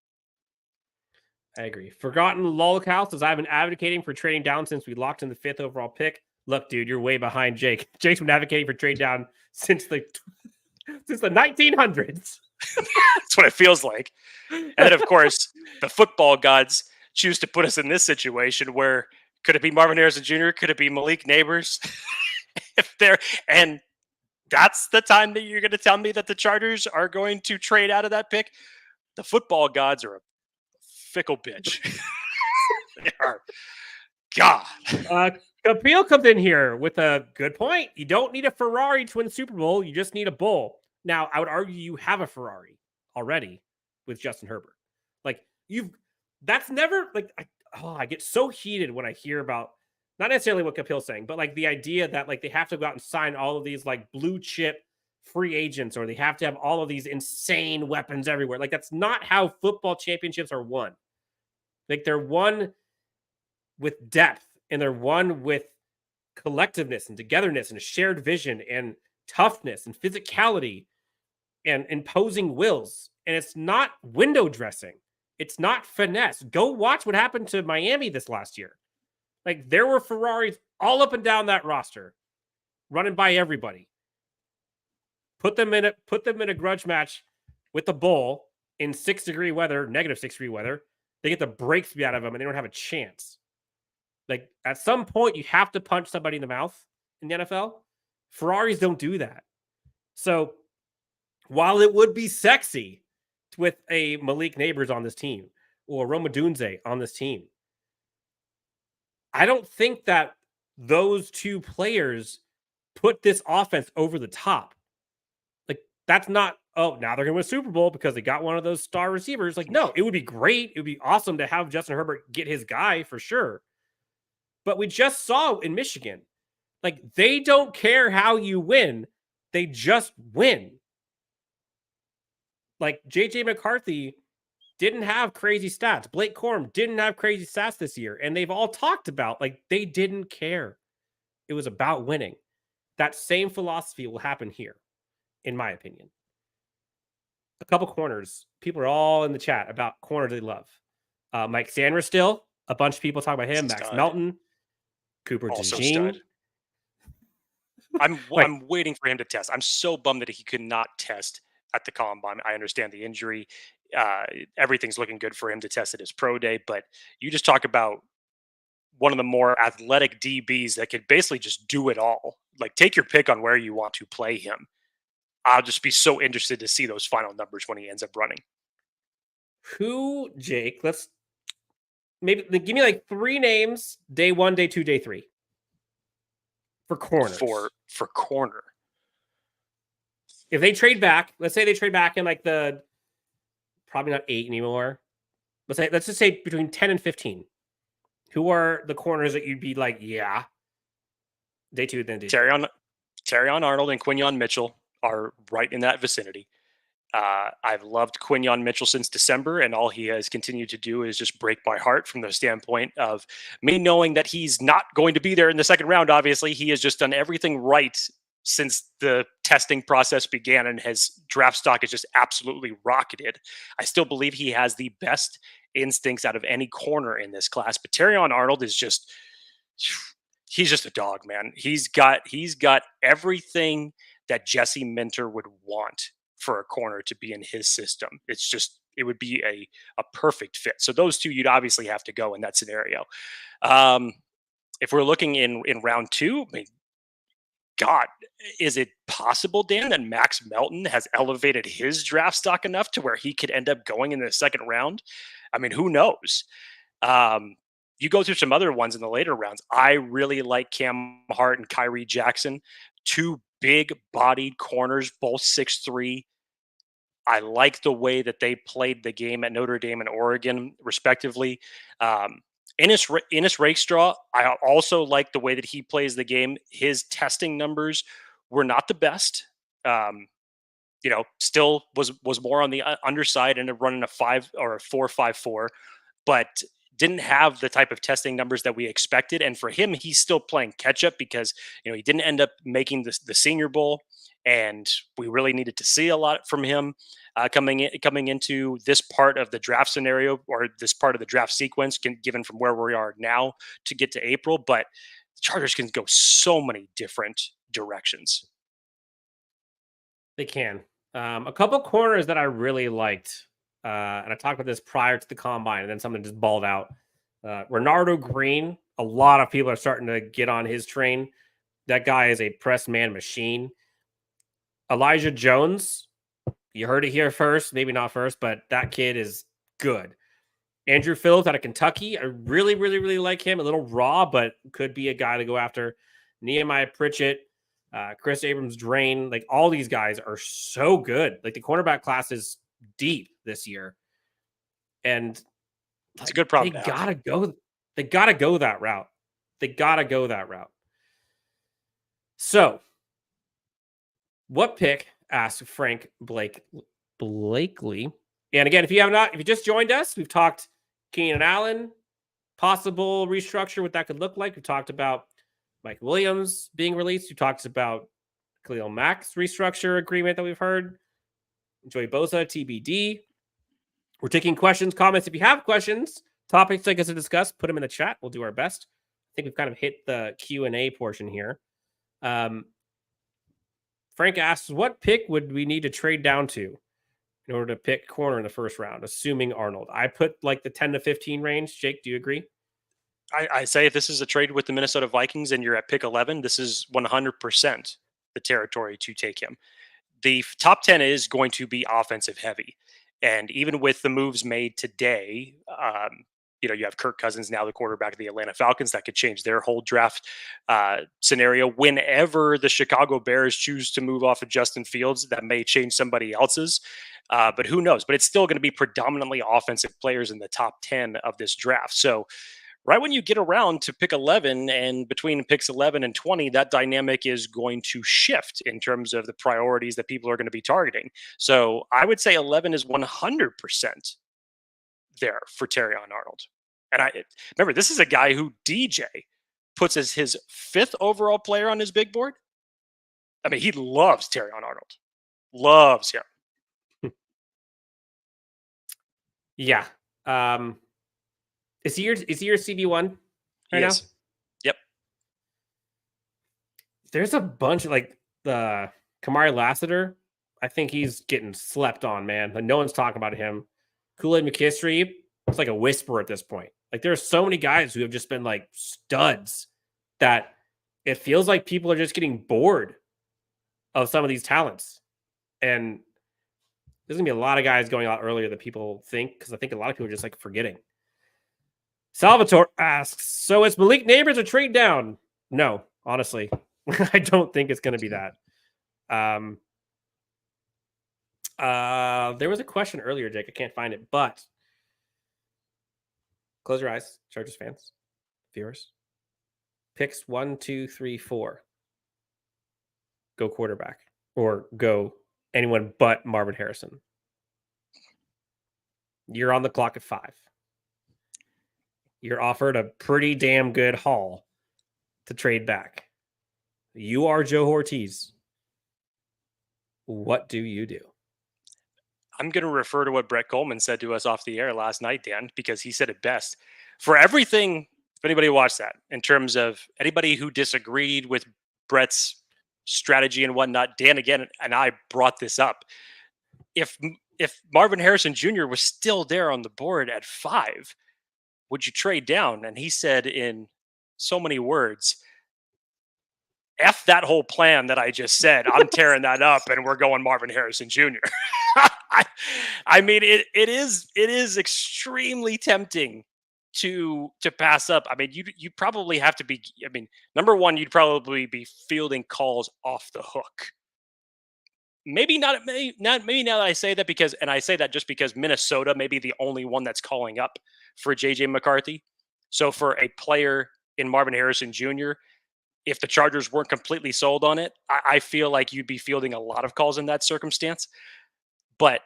I agree. Forgotten Lolcow says, I've been advocating for trading down since we locked in the 5th overall pick. Look, dude, you're way behind Jake. Jake's been advocating for trade down since the 1900s. That's what it feels like. And then, of course, the football gods choose to put us in this situation where could it be Marvin Harrison Jr.? Could it be Malik Neighbors? And that's the time that you're going to tell me that the Chargers are going to trade out of that pick? The football gods are a fickle bitch. They are. God. Khalil comes in here with a good point. You don't need a Ferrari to win the Super Bowl. You just need a bull. Now, I would argue you have a Ferrari already with Justin Herbert. Like, that's never, like, I get so heated when I hear about, not necessarily what Khalil's saying, but like the idea that like they have to go out and sign all of these like blue chip free agents, or they have to have all of these insane weapons everywhere. Like, that's not how football championships are won. Like, they're won with depth, and they're won with collectiveness and togetherness and a shared vision and toughness and physicality and imposing wills. And it's not window dressing. It's not finesse. Go watch what happened to Miami this last year. Like, there were Ferraris all up and down that roster, running by everybody. Put them in a grudge match with the Bull in -6-degree weather, -6-degree weather. They get the brakes beat out of them, and they don't have a chance. Like, at some point, you have to punch somebody in the mouth in the NFL. Ferraris don't do that. So, while it would be sexy with a Malik Neighbors on this team or Roma Dunze on this team, I don't think that those two players put this offense over the top. Like, that's not, oh, now they're going to win a Super Bowl because they got one of those star receivers. Like, no, it would be great. It would be awesome to have Justin Herbert get his guy for sure. But we just saw in Michigan, like, they don't care how you win. They just win. Like, JJ McCarthy didn't have crazy stats. Blake Corum didn't have crazy stats this year. And they've all talked about, like, they didn't care. It was about winning. That same philosophy will happen here, in my opinion. A couple corners. People are all in the chat about corners they love. Mike Sanders still. A bunch of people talk about him. Max Melton. Cooper DeJean. I'm waiting for him to test. I'm so bummed that he could not test at the combine. I understand the injury. Everything's looking good for him to test at his pro day, but you just talk about one of the more athletic DBs that could basically just do it all. Like, take your pick on where you want to play him. I'll just be so interested to see those final numbers when he ends up running. Who, Jake? Let's maybe give me like 3 names: day 1, day 2, day 3 for corners. For corner. If they trade back, let's say they trade back in like the probably not 8 anymore. Let's just say between 10 and 15. Who are the corners that you'd be like, yeah, day 2, then day 3? Terrion Arnold and Quinyon Mitchell are right in that vicinity. I've loved Quinyon Mitchell since December, and all he has continued to do is just break my heart from the standpoint of me knowing that he's not going to be there in the second round. Obviously, he has just done everything right since the testing process began, and his draft stock is just absolutely rocketed. I still believe he has the best instincts out of any corner in this class, but Terrion Arnold is just, he's just a dog, man. He's got everything that Jesse Minter would want for a corner to be in his system. It's just, it would be a perfect fit. So those two, you'd obviously have to go in that scenario. If we're looking in round 2, I mean, God, is it possible, Dan, that Max Melton has elevated his draft stock enough to where he could end up going in the second round? I mean, who knows? You go through some other ones in the later rounds. I really like Cam Hart and Kyrie Jackson, 2 big-bodied corners, both 6'3". I like the way that they played the game at Notre Dame and Oregon, respectively. Ennis Rakestraw, I also like the way that he plays the game. His testing numbers were not the best. Still was more on the underside and running a 5 or a 4.54, but didn't have the type of testing numbers that we expected. And for him, he's still playing catch up because, he didn't end up making the Senior Bowl. and we really needed to see a lot from him coming into this part of the draft scenario, or this part of the draft sequence, given from where we are now to get to April. But the Chargers can go so many different directions. They can. A couple corners that I really liked, and I talked about this prior to the combine, and then something just balled out. Renardo Green, a lot of people are starting to get on his train. That guy is a press man machine. Elijah Jones, you heard it here first, maybe not first, but that kid is good. Andrew Phillips out of Kentucky, I really, really, really like him. A little raw, but could be a guy to go after. Nehemiah Pritchett, Chris Abrams-Drain, like all these guys are so good. Like the cornerback class is deep this year, and it's a good problem. They gotta go. They gotta go that route. They gotta go that route. So, what pick? Asked Frank Blakely. And again, if you just joined us, we've talked Keenan Allen, possible restructure, what that could look like. We talked about Mike Williams being released. We talked about Khalil Mack's restructure agreement that we've heard. Joey Bosa, TBD. We're taking questions, comments. If you have questions, topics like us to discuss, put them in the chat. We'll do our best. I think we've kind of hit the Q&A portion here. Frank asks, what pick would we need to trade down to in order to pick corner in the first round, assuming Arnold? I put like the 10 to 15 range. Jake, do you agree? I say if this is a trade with the Minnesota Vikings and you're at pick 11, this is 100% the territory to take him. The top 10 is going to be offensive heavy. And even with the moves made today, you have Kirk Cousins now the quarterback of the Atlanta Falcons. That could change their whole draft scenario. Whenever the Chicago Bears choose to move off of Justin Fields, that may change somebody else's. But who knows? But it's still going to be predominantly offensive players in the top 10 of this draft. So right when you get around to pick 11, and between picks 11 and 20, that dynamic is going to shift in terms of the priorities that people are going to be targeting. So I would say 11 is 100% there for Terrion Arnold. And I remember, this is a guy who DJ puts as his 5th overall player on his big board. I mean, he loves Terrion Arnold. Loves him. Yeah. Is he your CB1 right now? Yep. There's a bunch of like the Kamari Lassiter. I think he's getting slept on, man. Like, no one's talking about him. Kool-Aid McKinstry, it's like a whisper at this point. Like there's so many guys who have just been like studs that it feels like people are just getting bored of some of these talents. And there's going to be a lot of guys going out earlier than people think, because I think a lot of people are just like forgetting. Salvatore asks, so is Malik Neighbors a trade down? No, honestly. I don't think it's going to be that. There was a question earlier, Jake. I can't find it, but close your eyes, Chargers fans, viewers. Picks 1, 2, 3, 4. Go quarterback, or go anyone but Marvin Harrison. You're on the clock at 5. You're offered a pretty damn good haul to trade back. You are Joe Ortiz. What do you do? I'm going to refer to what Brett Coleman said to us off the air last night, Dan, because he said it best. For everything, if anybody watched that, in terms of anybody who disagreed with Brett's strategy and whatnot, Dan again and I brought this up. If Marvin Harrison Jr. was still there on the board at 5, would you trade down? And he said in so many words, F that whole plan that I just said. I'm tearing that up and we're going Marvin Harrison Jr. I mean, it is extremely tempting to pass up. I mean, you probably have to be, I mean, number one, you'd probably be fielding calls off the hook. Maybe not now that I say that, because, and I say that just because Minnesota may be the only one that's calling up for JJ McCarthy. So for a player in Marvin Harrison Jr., if the Chargers weren't completely sold on it, I feel like you'd be fielding a lot of calls in that circumstance. But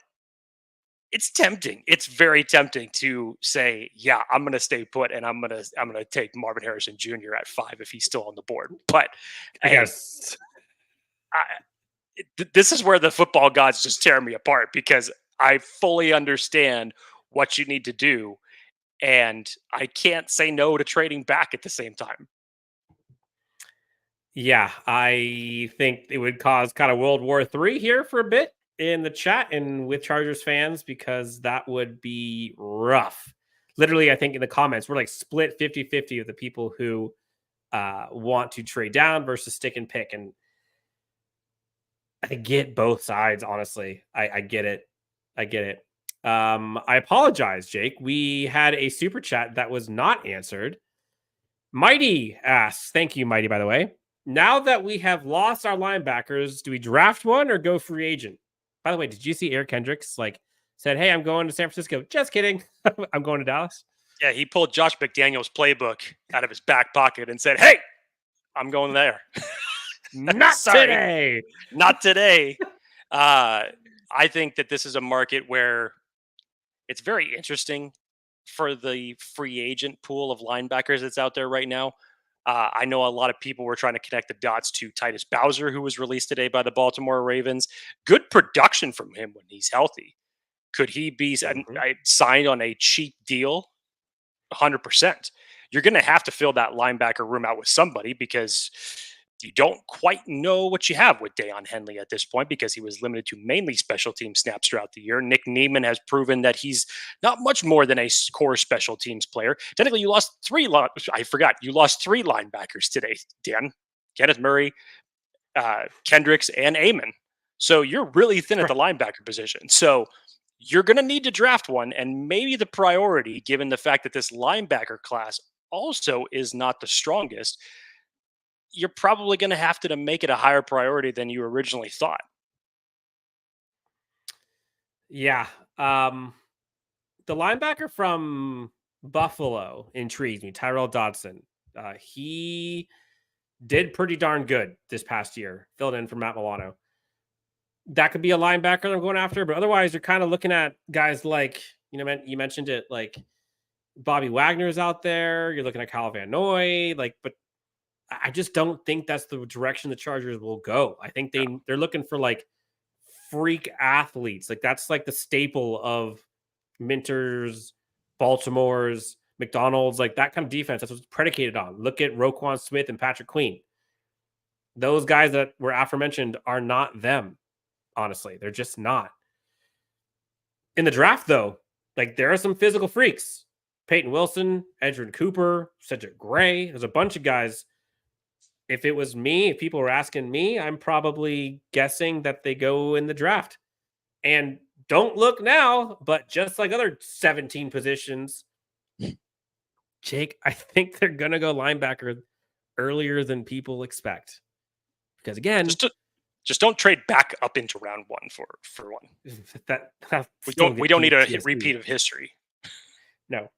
it's tempting. It's very tempting to say, yeah, I'm going to stay put and I'm going to take Marvin Harrison Jr. at 5 if he's still on the board. But yes, this is where the football gods just tear me apart because I fully understand what you need to do, and I can't say no to trading back at the same time. Yeah, I think it would cause kind of World War III here for a bit in the chat and with Chargers fans because that would be rough. Literally, I think in the comments, we're like split 50-50 of the people who want to trade down versus stick and pick. And I get both sides, honestly. I get it. I get it. I apologize, Jake. We had a super chat that was not answered. Mighty asks, thank you, Mighty, by the way. Now that we have lost our linebackers, do we draft one or go free agent? By the way, did you see Eric Kendricks said, hey, I'm going to San Francisco? Just kidding. I'm going to Dallas. Yeah, he pulled Josh McDaniels' playbook out of his back pocket and said, hey, I'm going there. Not today. Not today. I think that this is a market where it's very interesting for the free agent pool of linebackers that's out there right now. I know a lot of people were trying to connect the dots to Titus Bowser, who was released today by the Baltimore Ravens. Good production from him when he's healthy. Could he be signed on a cheap deal? 100%. You're going to have to fill that linebacker room out with somebody because you don't quite know what you have with Daiyan Henley at this point because he was limited to mainly special team snaps throughout the year. Nick Neiman has proven that he's not much more than a core special teams player. Technically, you lost three linebackers today, Dan. Kenneth Murray, Kendricks, and Amon. So you're really thin at the linebacker position. So you're going to need to draft one, and maybe the priority, given the fact that this linebacker class also is not the strongest, you're probably going to have to make it a higher priority than you originally thought. Yeah. The linebacker from Buffalo intrigues me, Tyrell Dodson. He did pretty darn good this past year, filled in for Matt Milano. That could be a linebacker I'm going after, but otherwise you're kind of looking at guys like, you mentioned it, like Bobby Wagner's out there. You're looking at Kyle Van Noy, but I just don't think that's the direction the Chargers will go. I think they're looking for like freak athletes. Like that's like the staple of Minter's, Baltimore's, McDonald's, like that kind of defense. That's what's predicated on. Look at Roquan Smith and Patrick Queen. Those guys that were aforementioned are not them. Honestly, they're just not. In the draft, though, like there are some physical freaks. Peyton Wilson, Edgerrin Cooper, Cedric Gray. There's a bunch of guys. If it was me, if people were asking me, I'm probably guessing that they go in the draft. And don't look now, but just like other 17 positions, Jake, I think they're going to go linebacker earlier than people expect. Because again, just don't trade back up into round one for one. We don't need a repeat of history. No.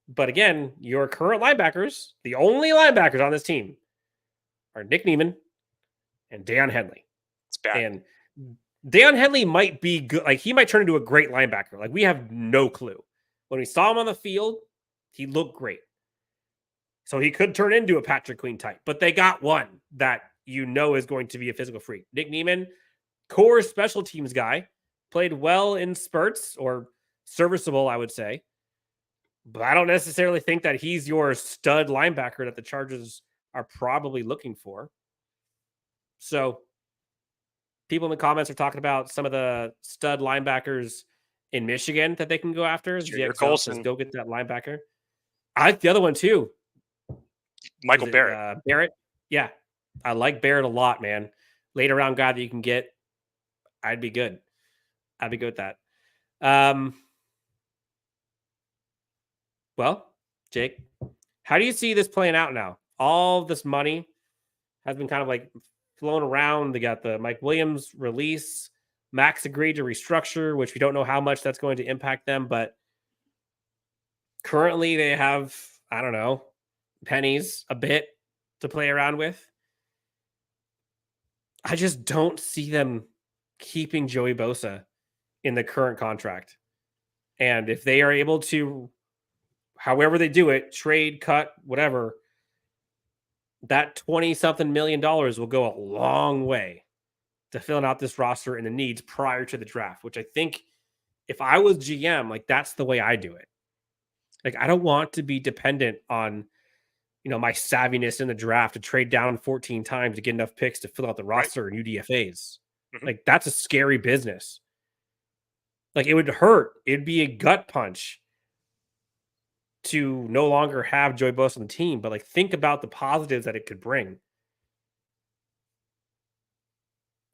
But again, your current linebackers, the only linebackers on this team, are Nick Neiman and Daiyan Henley. It's bad. And Daiyan Henley might be good. Like he might turn into a great linebacker. Like we have no clue. When we saw him on the field, he looked great. So he could turn into a Patrick Queen type. But they got one that is going to be a physical freak. Nick Neiman, core special teams guy, played well in spurts or serviceable, I would say. But I don't necessarily think that he's your stud linebacker that the Chargers are probably looking for. So people in the comments are talking about some of the stud linebackers in Michigan that they can go after. Colson. Go get that linebacker. I like the other one too. Michael Barrett. Barrett. Yeah. I like Barrett a lot, man. Later round guy that you can get. I'd be good. I'd be good with that. Well, Jake, how do you see this playing out now? All this money has been kind of like flown around. They got the Mike Williams release. Max agreed to restructure, which we don't know how much that's going to impact them, but currently they have, I don't know, pennies a bit to play around with. I just don't see them keeping Joey Bosa in the current contract. And if they are able to, however they do it, trade, cut, whatever, that $20-something million will go a long way to filling out this roster and the needs prior to the draft, which I think if I was GM, like that's the way I do it. Like I don't want to be dependent on, my savviness in the draft to trade down 14 times to get enough picks to fill out the roster and UDFAs. Mm-hmm. Like that's a scary business. Like it would hurt. It'd be a gut punch to no longer have Joey Bosa on the team, but like think about the positives that it could bring.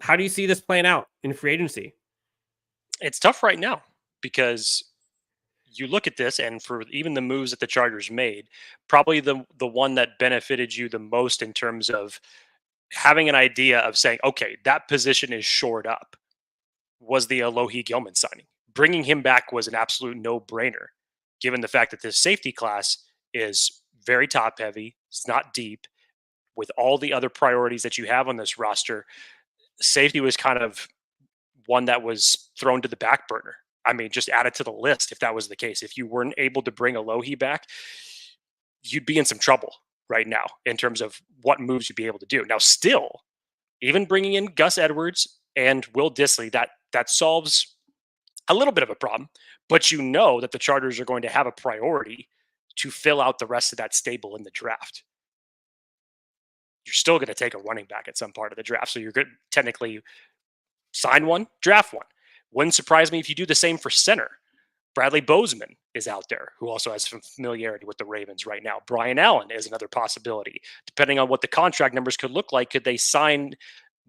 How do you see this playing out in free agency? It's tough right now because you look at this, and for even the moves that the Chargers made, probably the one that benefited you the most in terms of having an idea of saying, okay, that position is shored up, was the Alohi Gilman signing. Bringing him back was an absolute no-brainer, given the fact that this safety class is very top-heavy. It's not deep. With all the other priorities that you have on this roster, safety was kind of one that was thrown to the back burner. I mean, just add it to the list if that was the case. If you weren't able to bring Alohi back, you'd be in some trouble right now in terms of what moves you'd be able to do. Now, still, even bringing in Gus Edwards and Will Dissly, that solves a little bit of a problem, but you know that the Chargers are going to have a priority to fill out the rest of that stable in the draft. You're still going to take a running back at some part of the draft, so you're going to technically sign one, draft one. Wouldn't surprise me if you do the same for center. Bradley Bozeman is out there, who also has some familiarity with the Ravens right now. Brian Allen is another possibility. Depending on what the contract numbers could look like, could they sign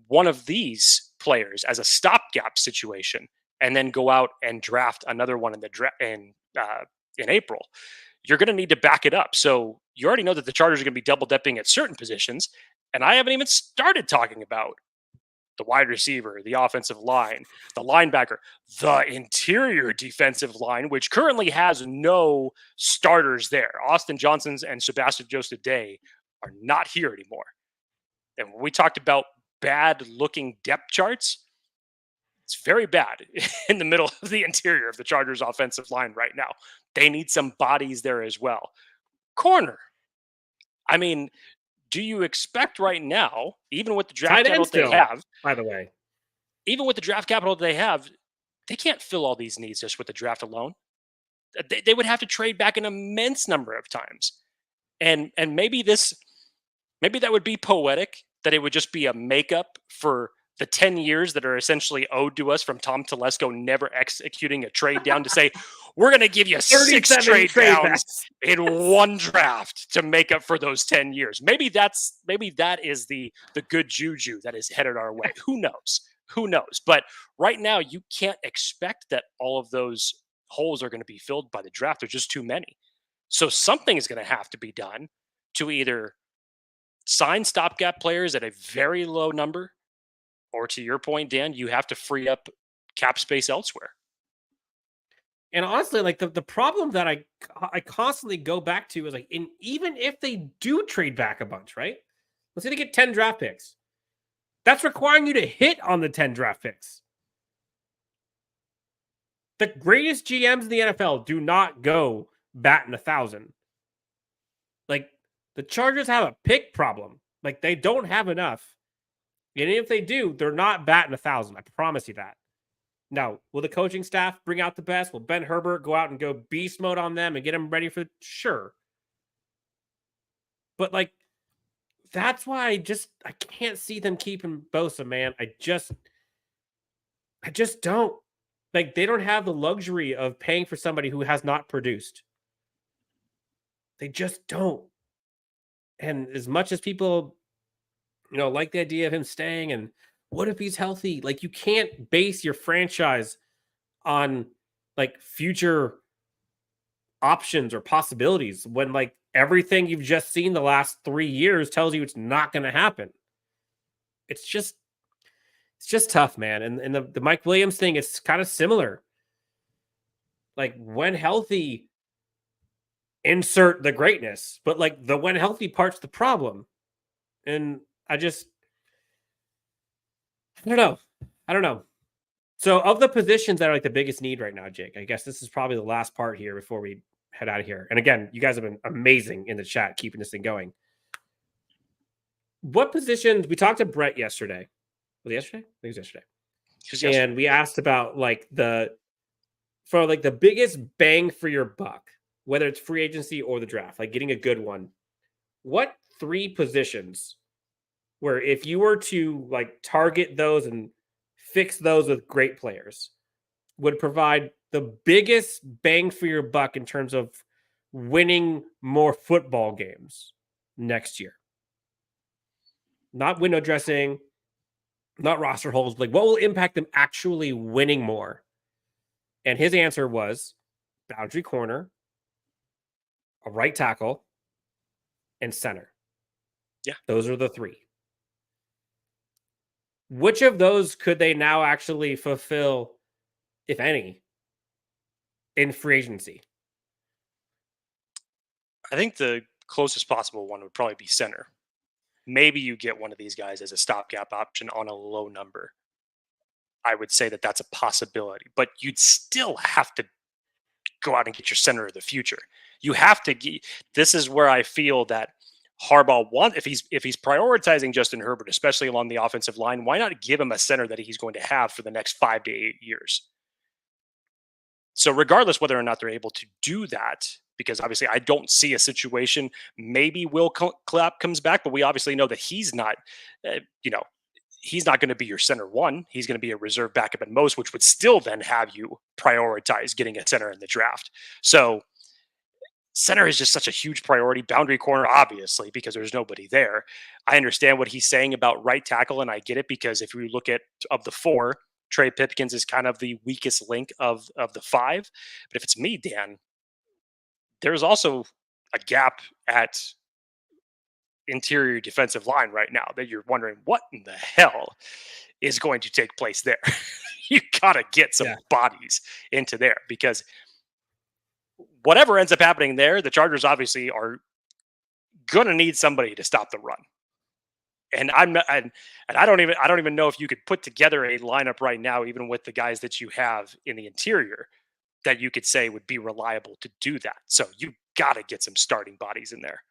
one of these players as a stopgap situation and then go out and draft another one in the in April? You're going to need to back it up. So you already know that the Chargers are going to be double dipping at certain positions, and I haven't even started talking about the wide receiver, the offensive line, the linebacker, the interior defensive line, which currently has no starters there. Austin Johnston and Sebastian Joseph Day are not here anymore. And when we talked about bad looking depth charts, it's very bad in the middle of the interior of the Chargers offensive line right now. They need some bodies there as well. Corner. I mean, do you expect right now, even with the draft capital they have, by the way, even with the draft capital they have, they can't fill all these needs just with the draft alone. They would have to trade back an immense number of times. And maybe that would be poetic, that it would just be a makeup for the 10 years that are essentially owed to us from Tom Telesco never executing a trade down to say, we're going to give you 6 trade downs in one draft to make up for those 10 years. Maybe that is the good juju that is headed our way. Who knows? But right now, you can't expect that all of those holes are going to be filled by the draft. There's just too many. So something is going to have to be done to either sign stopgap players at a very low number, or to your point, Dan, you have to free up cap space elsewhere. And honestly, like the problem that I constantly go back to is like, even if they do trade back a bunch, right? Let's say they get 10 draft picks. That's requiring you to hit on the 10 draft picks. The greatest GMs in the NFL do not go batting 1,000. Like the Chargers have a pick problem. Like they don't have enough. And if they do, they're not batting 1,000. I promise you that. Now, will the coaching staff bring out the best? Will Ben Herbert go out and go beast mode on them and get them ready for sure? But like, that's why I can't see them keeping Bosa, man. I just don't. Like, they don't have the luxury of paying for somebody who has not produced. They just don't. And as much as people, like the idea of him staying, and what if he's healthy? Like, you can't base your franchise on like future options or possibilities when like everything you've just seen the last 3 years tells you it's not going to happen. It's just tough, man. And the Mike Williams thing, it's kind of similar. Like, when healthy, insert the greatness, but like the when healthy part's the problem. And I don't know. So of the positions that are like the biggest need right now, Jake, I guess this is probably the last part here before we head out of here. And again, you guys have been amazing in the chat, keeping this thing going. What positions, we talked to Brett yesterday, Was it yesterday? I think it was yesterday. Yesterday. And we asked about like the biggest bang for your buck, whether it's free agency or the draft, like getting a good one. What 3 positions where if you were to like target those and fix those with great players would provide the biggest bang for your buck in terms of winning more football games next year? Not window dressing, not roster holes, like what will impact them actually winning more? And his answer was boundary corner, a right tackle, and center. Yeah. Those are the 3. Which of those could they now actually fulfill, if any, in free agency? I think the closest possible one would probably be center. Maybe you get one of these guys as a stopgap option on a low number. I would say that that's a possibility, but you'd still have to go out and get your center of the future. You have to get, this is where I feel that Harbaugh if he's prioritizing Justin Herbert, especially along the offensive line, why not give him a center that he's going to have for the next 5 to 8 years? So regardless whether or not they're able to do that, because obviously I don't see a situation, maybe Will Clapp comes back, but we obviously know that he's not, he's not going to be your center one. He's going to be a reserve backup at most, which would still then have you prioritize getting a center in the draft. So center is just such a huge priority. Boundary corner, obviously, because there's nobody there. I understand what he's saying about right tackle, and I get it, because if we look at of the 4, Trey Pipkins is kind of the weakest link of the 5. But if it's me, Dan, there's also a gap at interior defensive line right now that you're wondering what in the hell is going to take place there. You gotta get some bodies into there, because whatever ends up happening there, the Chargers obviously are gonna need somebody to stop the run. And I don't even know if you could put together a lineup right now, even with the guys that you have in the interior, that you could say would be reliable to do that. So you got to get some starting bodies in there.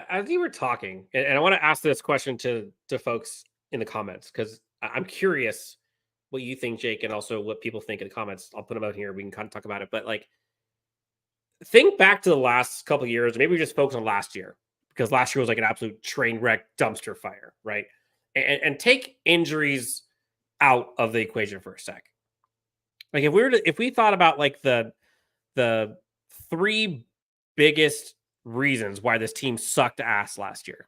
As you were talking, and I want to ask this question to folks in the comments, because I'm curious what you think, Jake, and also what people think in the comments. I'll put them out here. We can kind of talk about it. But like, think back to the last couple of years. Maybe we just focus on last year, because last year was like an absolute train wreck dumpster fire, right? And take injuries out of the equation for a sec. Like if we thought about like the 3 biggest reasons why this team sucked ass last year,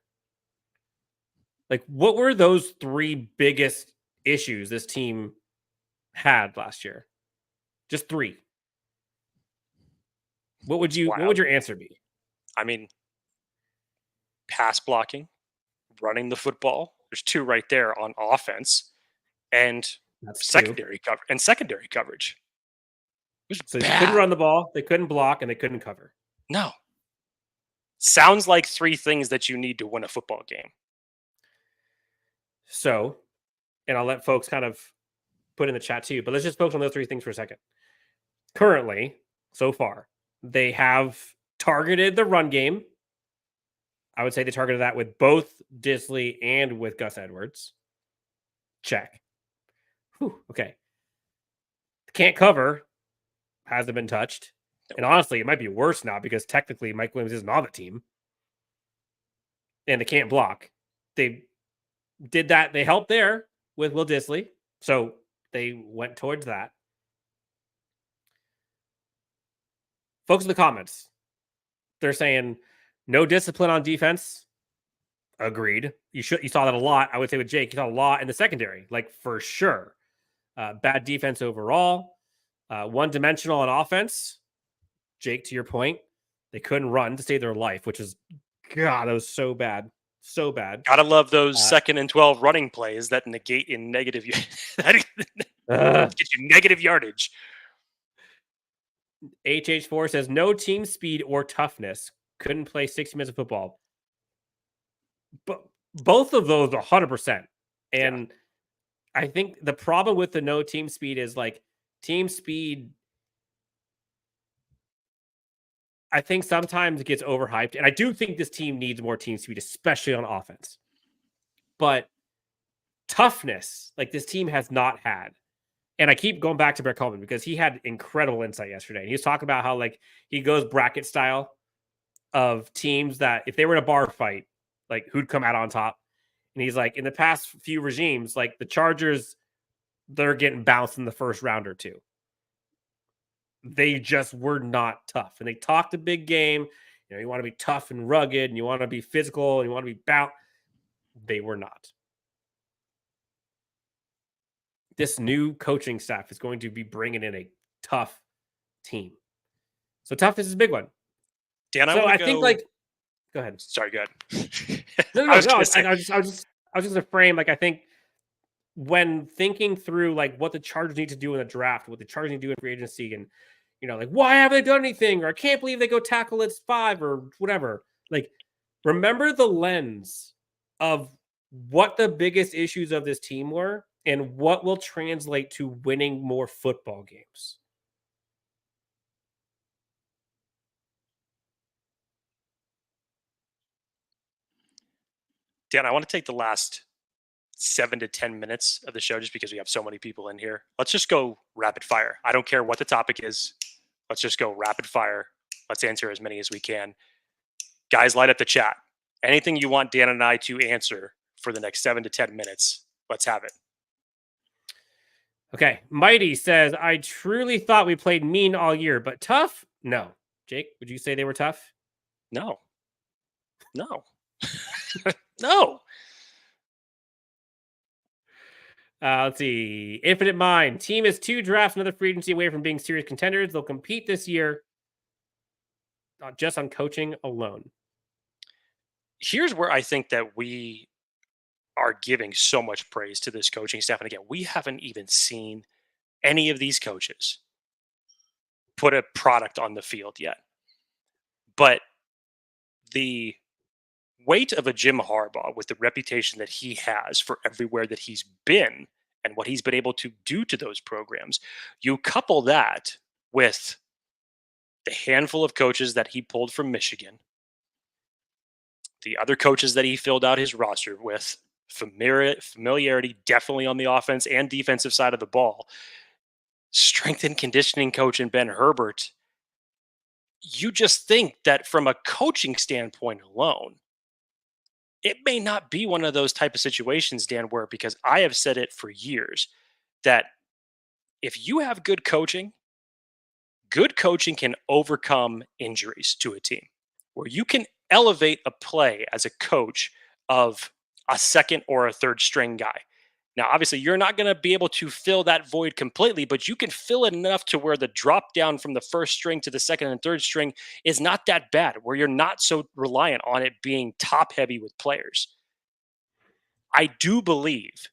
like what were those 3 biggest issues this team had last year? Just 3. What would your answer be? I mean, pass blocking, running the football. There's 2 right there on offense, and secondary coverage. So they couldn't run the ball, they couldn't block, and they couldn't cover. No. Sounds like 3 things that you need to win a football game. So, and I'll let folks kind of put in the chat too, but let's just focus on those 3 things for a second. Currently, so far, they have targeted the run game. I would say they targeted that with both Disley and with Gus Edwards. Check. Whew, okay. Can't cover. Hasn't been touched. And honestly, it might be worse now, because technically Mike Williams isn't on the team. And they can't block. They did that. They helped there with Will Disley. So they went towards that. Folks in the comments, they're saying no discipline on defense. Agreed. You saw that a lot. I would say with Jake, you saw a lot in the secondary, like for sure. Bad defense overall. One-dimensional on offense. Jake, to your point, they couldn't run to save their life, which is, God, that was so bad. So bad. Gotta love those 2nd and 12 running plays that negate in negative that get you negative yardage. HH4 says no team speed or toughness. Couldn't play 60 minutes of football. But both of those 100%. And I think the problem with the no team speed is like team speed, I think sometimes it gets overhyped. And I do think this team needs more team speed, especially on offense. But toughness like this team has not had. And I keep going back to Brett Coleman because he had incredible insight yesterday. And he was talking about how like he goes bracket style of teams that if they were in a bar fight, like who'd come out on top. And he's like, in the past few regimes, like the Chargers, they're getting bounced in the first round or two. They just were not tough. And they talked a big game. You know, you want to be tough and rugged and you want to be physical and you want to be bound. They were not. This new coaching staff is going to be bringing in a tough team. So toughness is a big one. Dan, I think like, go ahead. Sorry, go ahead. No. I was just going to frame, like, I think when thinking through like what the Chargers need to do in the draft, what the Chargers need to do in free agency, and you know, like why haven't they done anything? Or I can't believe they go tackle at 5 or whatever. Like, remember the lens of what the biggest issues of this team were and what will translate to winning more football games. Dan, I want to take the last 7 to 10 minutes of the show just because we have so many people in here. Let's just go rapid fire. I don't care what the topic is. Let's just go rapid fire. Let's answer as many as we can. Guys, light up the chat. Anything you want Dan and I to answer for the next 7 to 10 minutes, let's have it. Okay. Mighty says, I truly thought we played mean all year, but tough? No. Jake, would you say they were tough? No. No. Let's see. Infinite Mind. Team is 2 drafts, another free agency away from being serious contenders. They'll compete this year, not just on coaching alone. Here's where I think that we are giving so much praise to this coaching staff. And again, we haven't even seen any of these coaches put a product on the field yet. But the weight of a Jim Harbaugh with the reputation that he has for everywhere that he's been and what he's been able to do to those programs, you couple that with the handful of coaches that he pulled from Michigan, the other coaches that he filled out his roster with, familiarity definitely on the offense and defensive side of the ball, strength and conditioning coach in Ben Herbert. You just think that from a coaching standpoint alone, it may not be one of those type of situations, Dan, where, because I have said it for years, that if you have good coaching can overcome injuries to a team, where you can elevate a play as a coach of a second or a third string guy. Now, obviously, you're not going to be able to fill that void completely, but you can fill it enough to where the drop down from the first string to the second and third string is not that bad, where you're not so reliant on it being top heavy with players. I do believe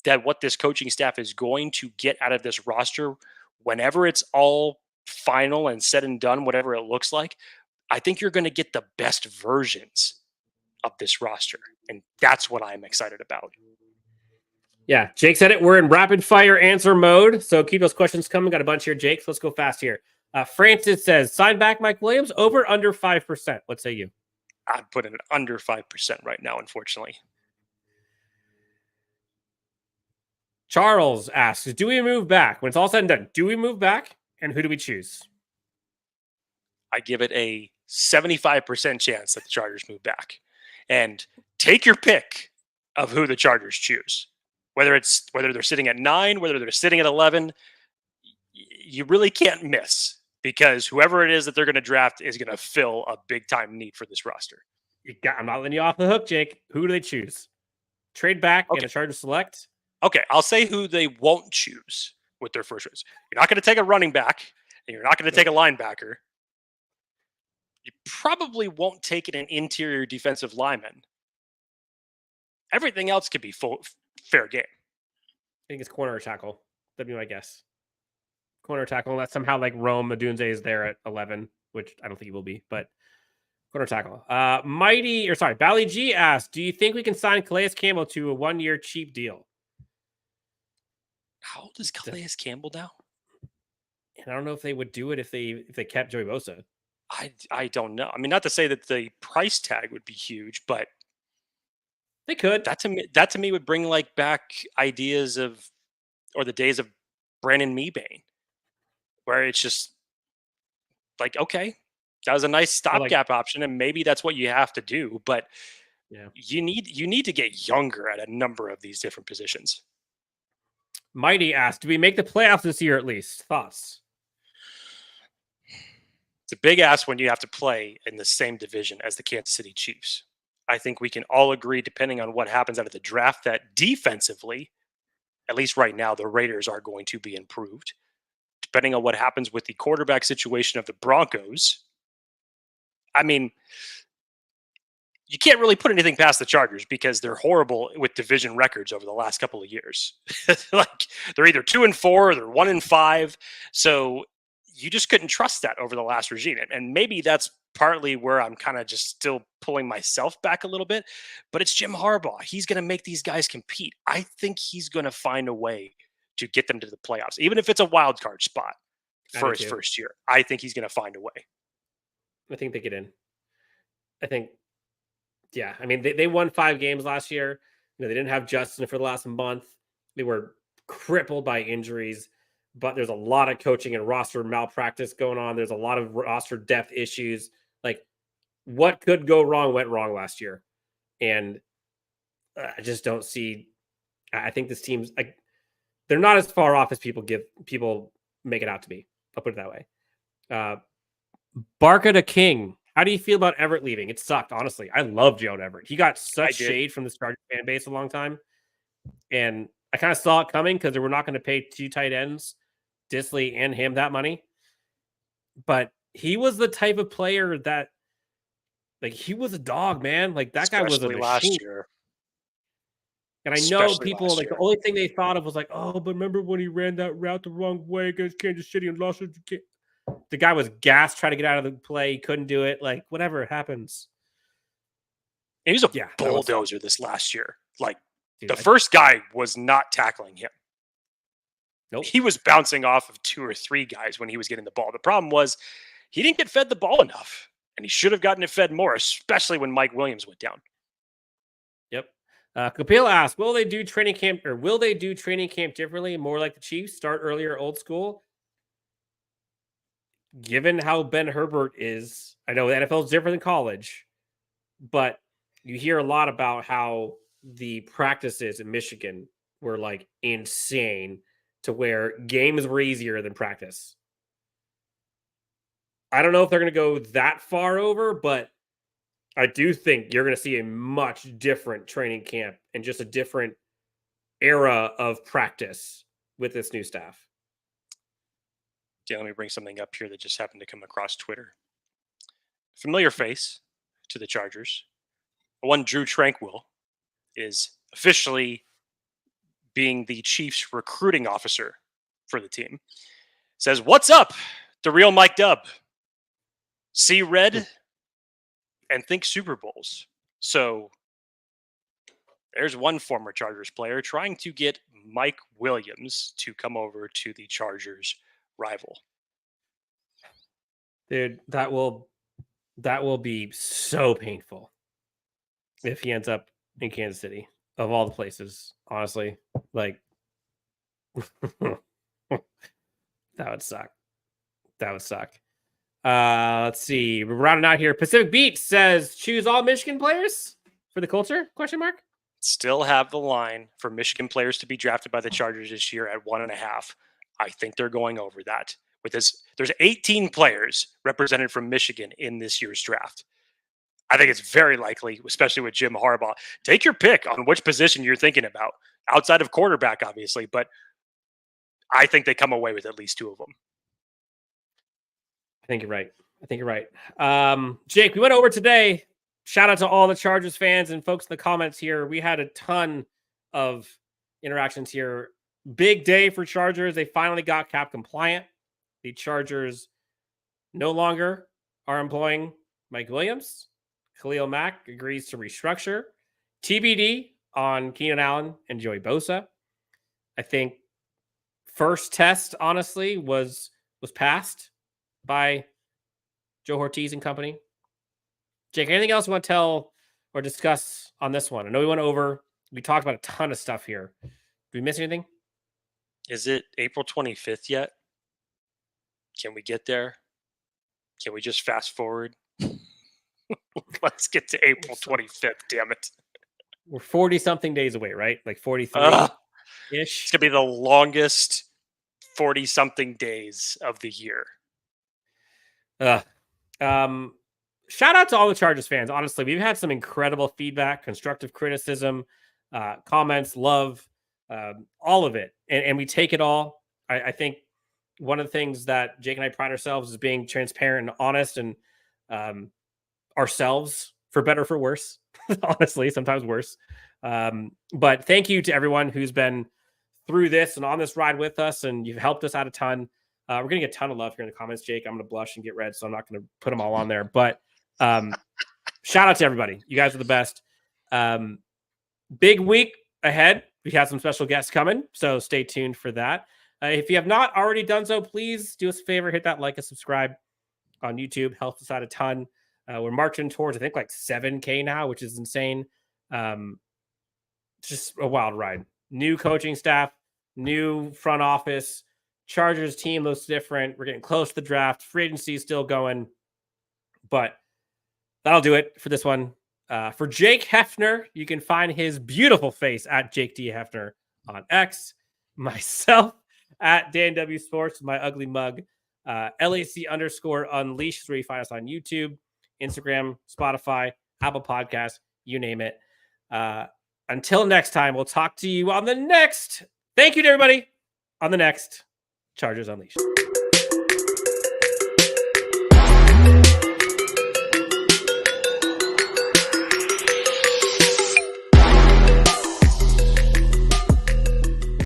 that what this coaching staff is going to get out of this roster, whenever it's all final and said and done, whatever it looks like, I think you're going to get the best versions of this roster. And that's what I'm excited about. Yeah, Jake said it. We're in rapid fire answer mode. So keep those questions coming. Got a bunch here, Jake. So let's go fast here. Francis says, sign back Mike Williams, over under 5%. What say you? I'm putting it under 5% right now, unfortunately. Charles asks, do we move back? When it's all said and done, do we move back? And who do we choose? I give it a 75% chance that the Chargers move back. And take your pick of who the Chargers choose. Whether they're sitting at 9, whether they're sitting at 11, you really can't miss, because whoever it is that they're going to draft is going to fill a big time need for this roster. I'm not letting you off the hook, Jake. Who do they choose? Trade back and the Chargers select? Okay, I'll say who they won't choose with their first choice. You're not going to take a running back, and you're not going to take a linebacker. You probably won't take an interior defensive lineman. Everything else could be fair game. I think it's corner or tackle. That'd be my guess. Corner or tackle, unless somehow like Rome Odunze is there at 11, which I don't think he will be, but corner tackle. Balliet G asked, do you think we can sign Calais Campbell to a 1-year cheap deal? How old is Calais Campbell now? And I don't know if they would do it if they kept Joey Bosa. I don't know. I mean, not to say that the price tag would be huge, but They could. That to me would bring like back ideas of, or the days of Brandon Meebane, where it's just like, okay, that was a nice Or like, stopgap option, and maybe that's what you have to do. But yeah. you need to get younger at a number of these different positions. Mighty asked, do we make the playoffs this year at least? Thoughts? It's a big ask when you have to play in the same division as the Kansas City Chiefs. I think we can all agree, depending on what happens out of the draft, that defensively, at least right now, the Raiders are going to be improved. Depending on what happens with the quarterback situation of the Broncos, I mean, you can't really put anything past the Chargers because they're horrible with division records over the last couple of years. Like, they're either 2-4 or they're 1-5. So you just couldn't trust that over the last regime. And maybe that's partly where I'm kind of just still pulling myself back a little bit. But it's Jim Harbaugh. He's going to make these guys compete. I think he's going to find a way to get them to the playoffs, even if it's a wild card spot for his first year. I think he's going to find a way. I think they get in. I think, yeah. I mean, they won 5 games last year. They didn't have Johnston for the last month. They were crippled by injuries, but there's a lot of coaching and roster malpractice going on. There's a lot of roster depth issues. Like, what could go wrong went wrong last year. And I just don't see, I think this team's like, they're not as far off as people make it out to be. I'll put it that way. Barca to King. How do you feel about Everett leaving? It sucked, honestly. I love Gerald Everett. He got such shade from the Chargers fan base a long time. And I kind of saw it coming because they were not going to pay 2 tight ends, Disley and him, that money. But he was the type of player that, like, he was a dog, man. Like, that guy was a machine. Last year. And I know people, like, the only thing they thought of was like, oh, but remember when he ran that route the wrong way against Kansas City and lost it? The guy was gassed trying to get out of the play. He couldn't do it. Like, whatever happens. He was a bulldozer this last year. Like, dude, the first guy was not tackling him. Nope. He was bouncing off of 2 or 3 guys when he was getting the ball. The problem was he didn't get fed the ball enough, and he should have gotten it fed more, especially when Mike Williams went down. Yep. Kapil asked, will they do training camp differently, more like the Chiefs, start earlier, old school? Given how Ben Herbert is, I know the NFL is different than college, but you hear a lot about how the practices in Michigan were like insane to where games were easier than practice. I don't know if they're going to go that far over, but I do think you're going to see a much different training camp and just a different era of practice with this new staff. Yeah, let me bring something up here that just happened to come across Twitter. Familiar face to the Chargers. One Drew Tranquil is officially being the Chiefs recruiting officer for the team. Says, what's up? The real Mike Dub. See red and think Super Bowls. So there's one former Chargers player trying to get Mike Williams to come over to the Chargers rival. Dude, that will be so painful if he ends up in Kansas City, of all the places, honestly. Like, that would suck. Let's see. We're rounding out here. Pacific Beat says, choose all Michigan players for the culture? Question mark. Still have the line for Michigan players to be drafted by the Chargers this year at 1.5. I think they're going over that. With this, there's 18 players represented from Michigan in this year's draft. I think it's very likely, especially with Jim Harbaugh. Take your pick on which position you're thinking about, outside of quarterback, obviously, but I think they come away with at least 2 of them. I think you're right. Jake, we went over today. Shout out to all the Chargers fans and folks in the comments here. We had a ton of interactions here. Big day for Chargers. They finally got cap compliant. The Chargers no longer are employing Mike Williams. Khalil Mack agrees to restructure. TBD on Keenan Allen and Joey Bosa. I think first test, honestly, was passed by Joe Ortiz and company. Jake, anything else you want to tell or discuss on this one? I know we talked about a ton of stuff here. Did we miss anything? Is it April 25th yet? Can we get there? Can we just fast forward? Let's get to April 25th, damn it. We're 40-something days away, right? Like 43-ish. It's going to be the longest 40-something days of the year. Shout out to all the Chargers fans. Honestly, we've had some incredible feedback, constructive criticism, comments, love, all of it. And we take it all. I think one of the things that Jake and I pride ourselves is being transparent and honest and ourselves, for better or for worse. Honestly, sometimes worse. But thank you to everyone who's been through this and on this ride with us, and you've helped us out a ton. We're getting a ton of love here in the comments, Jake. I'm going to blush and get red, so I'm not going to put them all on there. But shout out to everybody. You guys are the best. Big week ahead. We have some special guests coming, so stay tuned for that. If you have not already done so, please do us a favor. Hit that like and subscribe on YouTube. Helps us out a ton. We're marching towards, I think, like 7K now, which is insane. Just a wild ride. New coaching staff, new front office, Chargers team looks different. We're getting close to the draft. Free agency is still going. But that'll do it for this one. For Jake Hefner, you can find his beautiful face at Jake D. Hefner on X. Myself at Dan W Sports, my ugly mug. LAC_Unleashed, where you find us on YouTube, Instagram, Spotify, Apple Podcasts, you name it. Until next time, we'll talk to you on the next. Thank you to everybody on the next Chargers Unleashed.